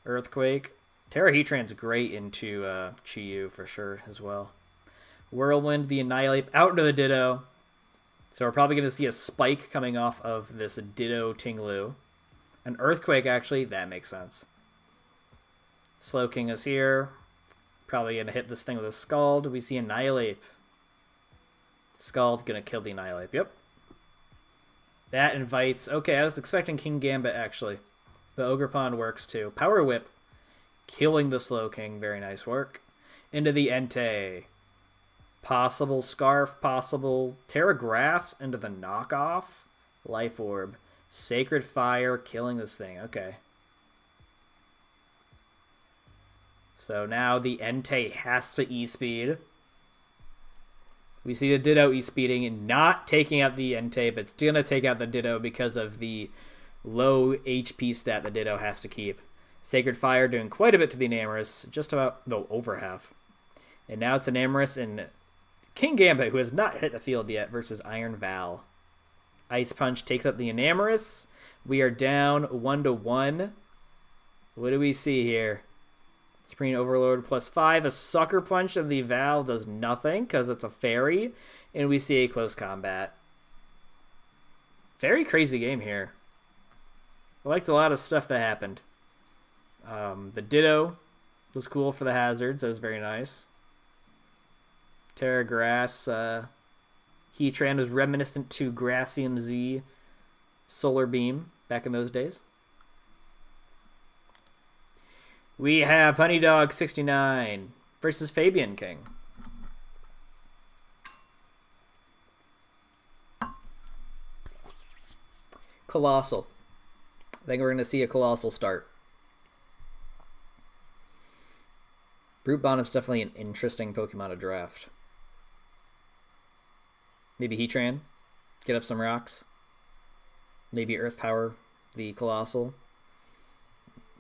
Earthquake. Terra Heatran's great into Chi-Yu for sure as well. Whirlwind, the Annihilate, out into the Ditto. So we're probably going to see a Spike coming off of this Ditto Tinglu. An Earthquake, actually, that makes sense. Slowking is here. Probably going to hit this thing with a Scald. We see Annihilate. Scald's going to kill the Annihilate. Yep. That invites... Okay, I was expecting King Gambit, actually. The Ogre Pond works, too. Power Whip. Killing the Slowking. Very nice work. Into the Entei. Possible Scarf. Possible Terra Grass into the Knockoff. Life Orb. Sacred Fire. Killing this thing. Okay. So now the Entei has to E-Speed. We see the Ditto E-Speeding and not taking out the Entei, but it's going to take out the Ditto because of the low HP stat the Ditto has to keep. Sacred Fire doing quite a bit to the Enamorus, just about, no, over half. And now it's Enamorus and King Gambit, who has not hit the field yet, versus Iron Val. Ice Punch takes out the Enamorus. We are down 1-1. What do we see here? Supreme Overlord +5. A Sucker Punch of the Val does nothing because it's a fairy. And we see a close combat. Very crazy game here. I liked a lot of stuff that happened. The Ditto was cool for the hazards. That was very nice. Terra Grass Heatran was reminiscent to Grassium Z Solar Beam back in those days. We have Honeydog 69 versus Fabian King. Colossal. I think we're going to see a Colossal start. Brute Bonnet's definitely an interesting Pokemon to draft. Maybe Heatran. Get up some rocks. Maybe Earth Power the Colossal.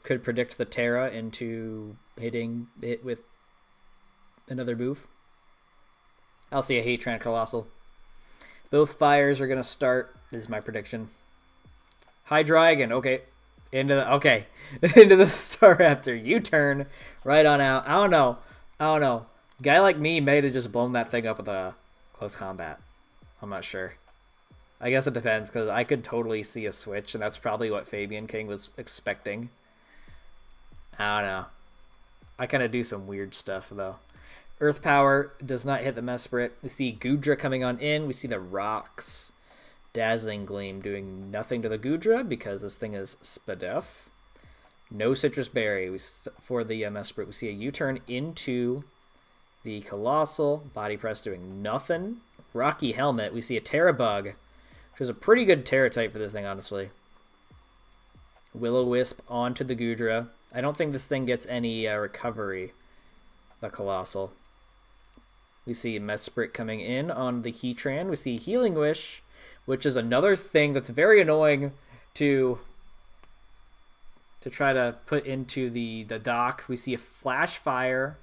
Could predict the Terra into hitting it with another move. I'll see a Heatran Colossal. Both fires are going to start, is my prediction. Hydreigon, okay. Into the Staraptor. U-turn right on out. I don't know. Guy like me may have just blown that thing up with a close combat. I'm not sure. I guess it depends, because I could totally see a switch, and that's probably what Fabian King was expecting. I don't know. I kind of do some weird stuff, though. Earth Power does not hit the Mesprit. We see Goodra coming on in. We see the rocks. Dazzling Gleam doing nothing to the Goodra because this thing is Spadef. No Citrus Berry for the Mesprit. We see a U-turn into the Colossal. Body Press doing nothing. Rocky Helmet. We see a Terra Bug, which is a pretty good Terra type for this thing, honestly. Will-O-Wisp onto the Goodra. I don't think this thing gets any recovery, the Colossal. We see Mesprit coming in on the Heatran. We see Healing Wish, which is another thing that's very annoying to try to put into the dock. We see a Flash Fire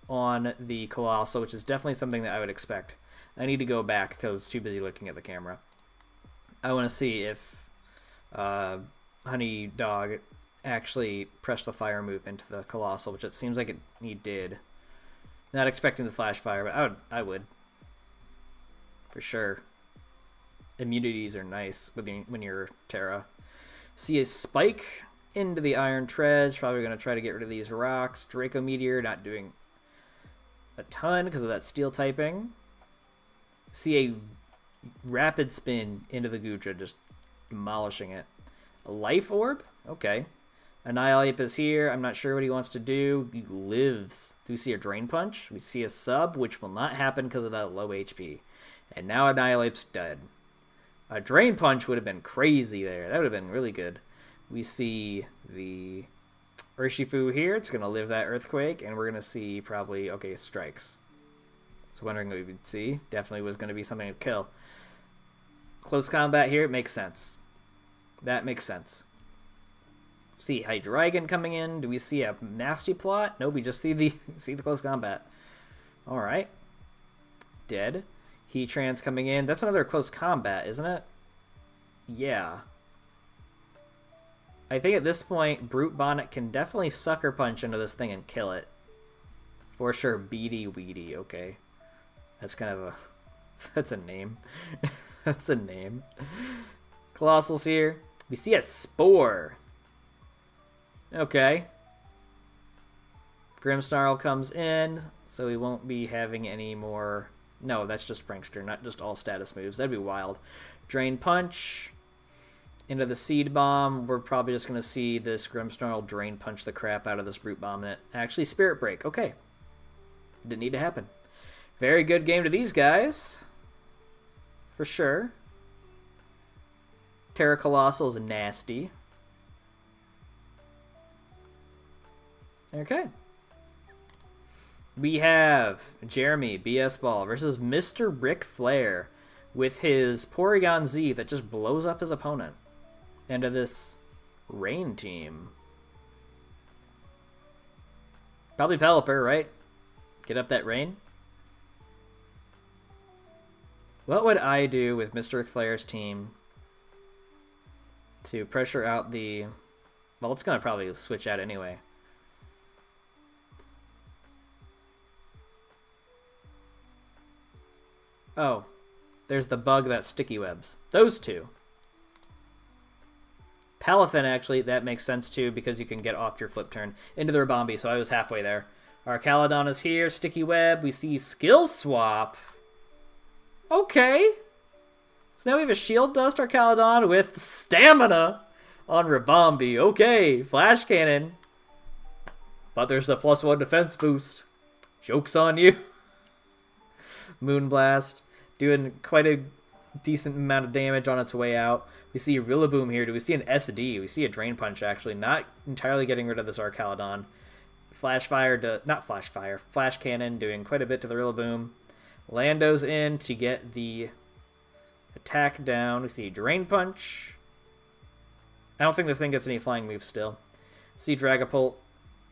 on the Colossal, which is definitely something that I would expect. I need to go back because I was too busy looking at the camera. I want to see if Honey Dog actually pressed the fire move into the Colossal, which it seems like he did. Not expecting the Flash Fire, but I would. For sure. Immunities are nice when you're Terra. See a Spike into the Iron Treads. Probably going to try to get rid of these rocks. Draco Meteor not doing a ton because of that steel typing. See a Rapid Spin into the Goodra, just demolishing it. A Life Orb? Okay. Annihilate is here. I'm not sure what he wants to do. He lives. Do we see a Drain Punch? We see a Sub, which will not happen because of that low HP. And now Annihilate's dead. A Drain Punch would have been crazy there. That would have been really good. We see the Urshifu here. It's going to live that Earthquake. And we're going to see probably, okay, Strikes. So wondering what we would see. Definitely was going to be something to kill. Close combat here. It makes sense. That makes sense. See Hydreigon coming in. Do we see a nasty plot? No, we just see the close combat. All right. Dead. Heatran's coming in. That's another close combat, isn't it? Yeah. I think at this point, Brute Bonnet can definitely Sucker Punch into this thing and kill it. For sure, Beady Weedy. Okay. That's kind of a... That's a name. That's a name. Colossal's here. We see a Spore. Okay. Grimmsnarl comes in, so we won't be having any more... No, that's just Prankster, not just all status moves. That'd be wild. Drain Punch into the Seed Bomb. We're probably just going to see this Grimmsnarl Drain Punch the crap out of this Brute Bomb. Actually, Spirit Break. Okay. Didn't need to happen. Very good game to these guys. For sure. Terra Colossal is nasty. Okay. We have Jeremy BS Ball versus Mr. Ric Flair with his Porygon Z that just blows up his opponent. Into this Rain team. Probably Pelipper, right? Get up that Rain. What would I do with Mr. Ric Flair's team to pressure out the... Well, it's going to probably switch out anyway. Oh, there's the bug that Sticky Webs. Those two. Palafin, actually, that makes sense too because you can get off your flip turn into the Rabombi, so I was halfway there. Our Caledon is here. Sticky Web. We see Skill Swap. Okay. So now we have a Shield Dust Arcaladon with Stamina on Rabombi. Okay, Flash Cannon. But there's the +1 defense boost. Joke's on you. Moonblast. Doing quite a decent amount of damage on its way out. We see Rillaboom here. Do we see an SD? We see a Drain Punch, actually. Not entirely getting rid of this Arcaladon. Flash Cannon doing quite a bit to the Rillaboom. Lando's in to get the attack down. We see Drain Punch. I don't think this thing gets any flying moves still. See Dragapult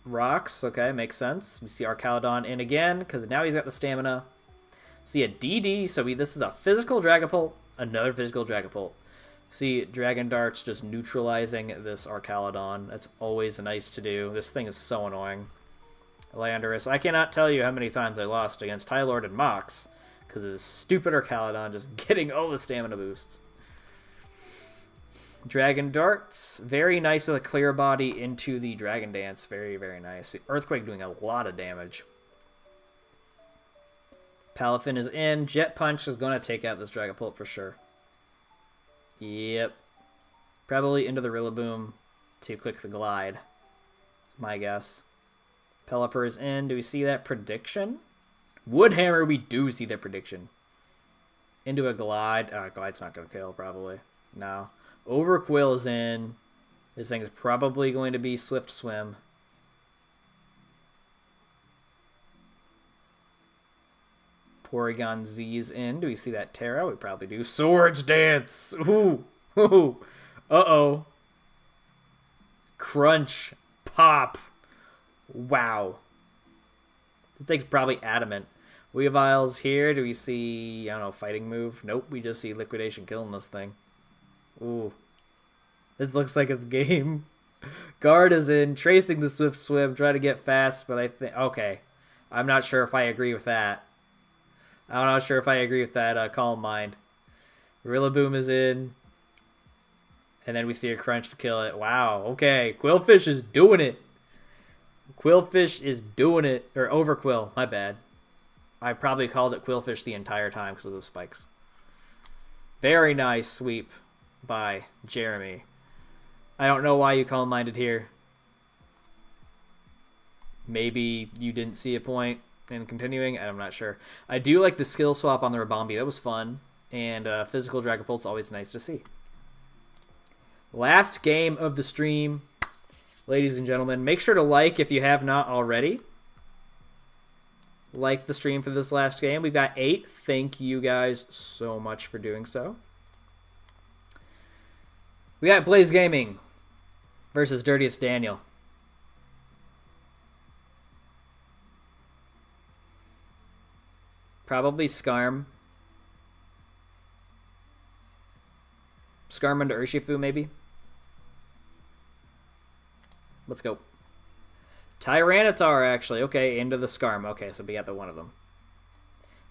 rocks. Okay, makes sense. We see Arcaladon in again because now he's got the stamina. See a DD. So this is a physical Dragapult. Another physical Dragapult. See Dragon Darts just neutralizing this Arcaladon. That's always nice to do. This thing is so annoying. Landorus. I cannot tell you how many times I lost against Tylord and Mox because of this stupid Arcaladon just getting all the stamina boosts. Dragon Darts. Very nice with a clear body into the Dragon Dance. Very, very nice. Earthquake doing a lot of damage. Palafin is in. Jet Punch is going to take out this Dragapult for sure. Yep. Probably into the Rillaboom to click the Glide. My guess. Pelipper is in. Do we see that prediction? Woodhammer, we do see that prediction. Into a Glide. Glide's not going to kill, probably. No. Overquill is in. This thing is probably going to be Swift Swim. Porygon Z's in. Do we see that Terra? We probably do. Swords Dance! Ooh! Ooh! Uh-oh. Crunch. Pop. Wow. The thing's probably adamant. Weavile's here. Do we see, I don't know, Fighting Move? Nope, we just see Liquidation killing this thing. Ooh. This looks like it's game. Guard is in, tracing the Swift Swim, trying to get fast, but I think, okay. I'm not sure if I agree with that. I'm not sure if I agree with that Calm Mind. Rillaboom is in. And then we see a Crunch to kill it. Wow, okay. Quillfish is doing it. Quillfish is doing it. Or Overquill, my bad. I probably called it Quillfish the entire time because of those spikes. Very nice sweep by Jeremy. I don't know why you Calm Minded here. Maybe you didn't see a point in continuing. I'm not sure. I do like the skill swap on the Rabombi. That was fun. And physical Dragapult's always nice to see. Last game of the stream. Ladies and gentlemen, make sure to like if you have not already. Like the stream for this last game. We've got 8. Thank you guys so much for doing so. We got Blaze Gaming versus Dirtiest Daniel. Probably Skarm. Skarm into Urshifu, maybe. Let's go. Tyranitar, actually. Okay, into the Skarm. Okay, so we got the one of them.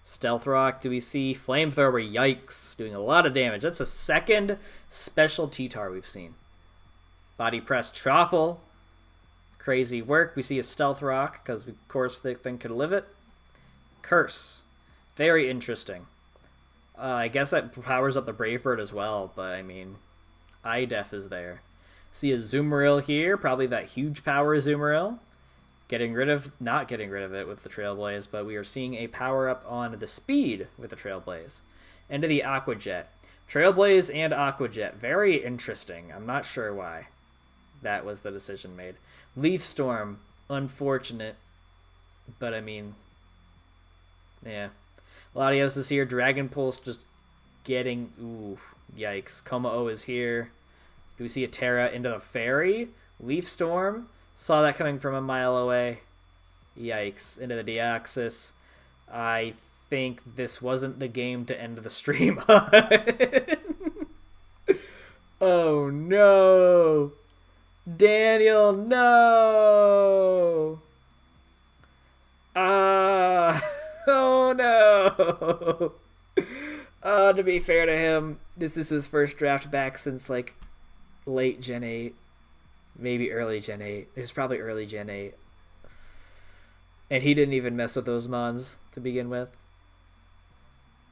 Stealth Rock. Do we see Flamethrower? Yikes. Doing a lot of damage. That's the second special T-Tar we've seen. Body Press Troupple. Crazy work. We see a Stealth Rock, because of course the thing could live it. Curse. Very interesting. I guess that powers up the Brave Bird as well, but I mean, Idef is there. See a Azumarill here, probably that huge power Azumarill. Not getting rid of it with the Trailblaze, but we are seeing a power up on the speed with the Trailblaze. Into the Aqua Jet. Trailblaze and Aqua Jet, very interesting. I'm not sure why that was the decision made. Leaf Storm, unfortunate, but I mean, yeah. Latios is here. Dragon Pulse just getting... Ooh, yikes. Kommo is here. Do we see a Terra into the Fairy? Leaf Storm. Saw that coming from a mile away. Yikes. Into the Deoxys. I think this wasn't the game to end the stream on. Oh, no. Daniel, no. Oh no! To be fair to him, this is his first draft back since like late Gen 8, maybe early Gen 8. It was probably early Gen 8. And he didn't even mess with those mons to begin with.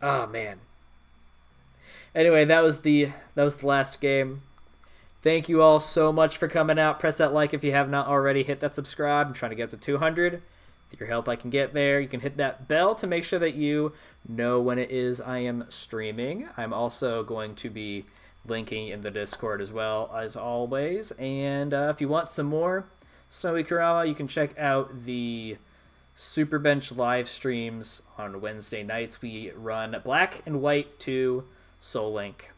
Oh man. Anyway, that was the last game. Thank you all so much for coming out. Press that like if you have not already. Hit that subscribe. I'm trying to get up to 200. With your help, I can get there. You can hit that bell to make sure that you know when it is I am streaming. I'm also going to be linking in the Discord as well, as always. And if you want some more Snowy Kurama, you can check out the Superbench live streams on Wednesday nights. We run Black and White 2 Soul Link.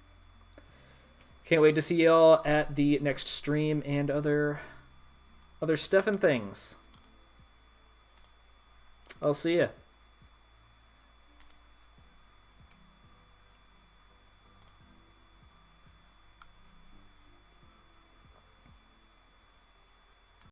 Can't wait to see y'all at the next stream and other stuff and things. I'll see ya.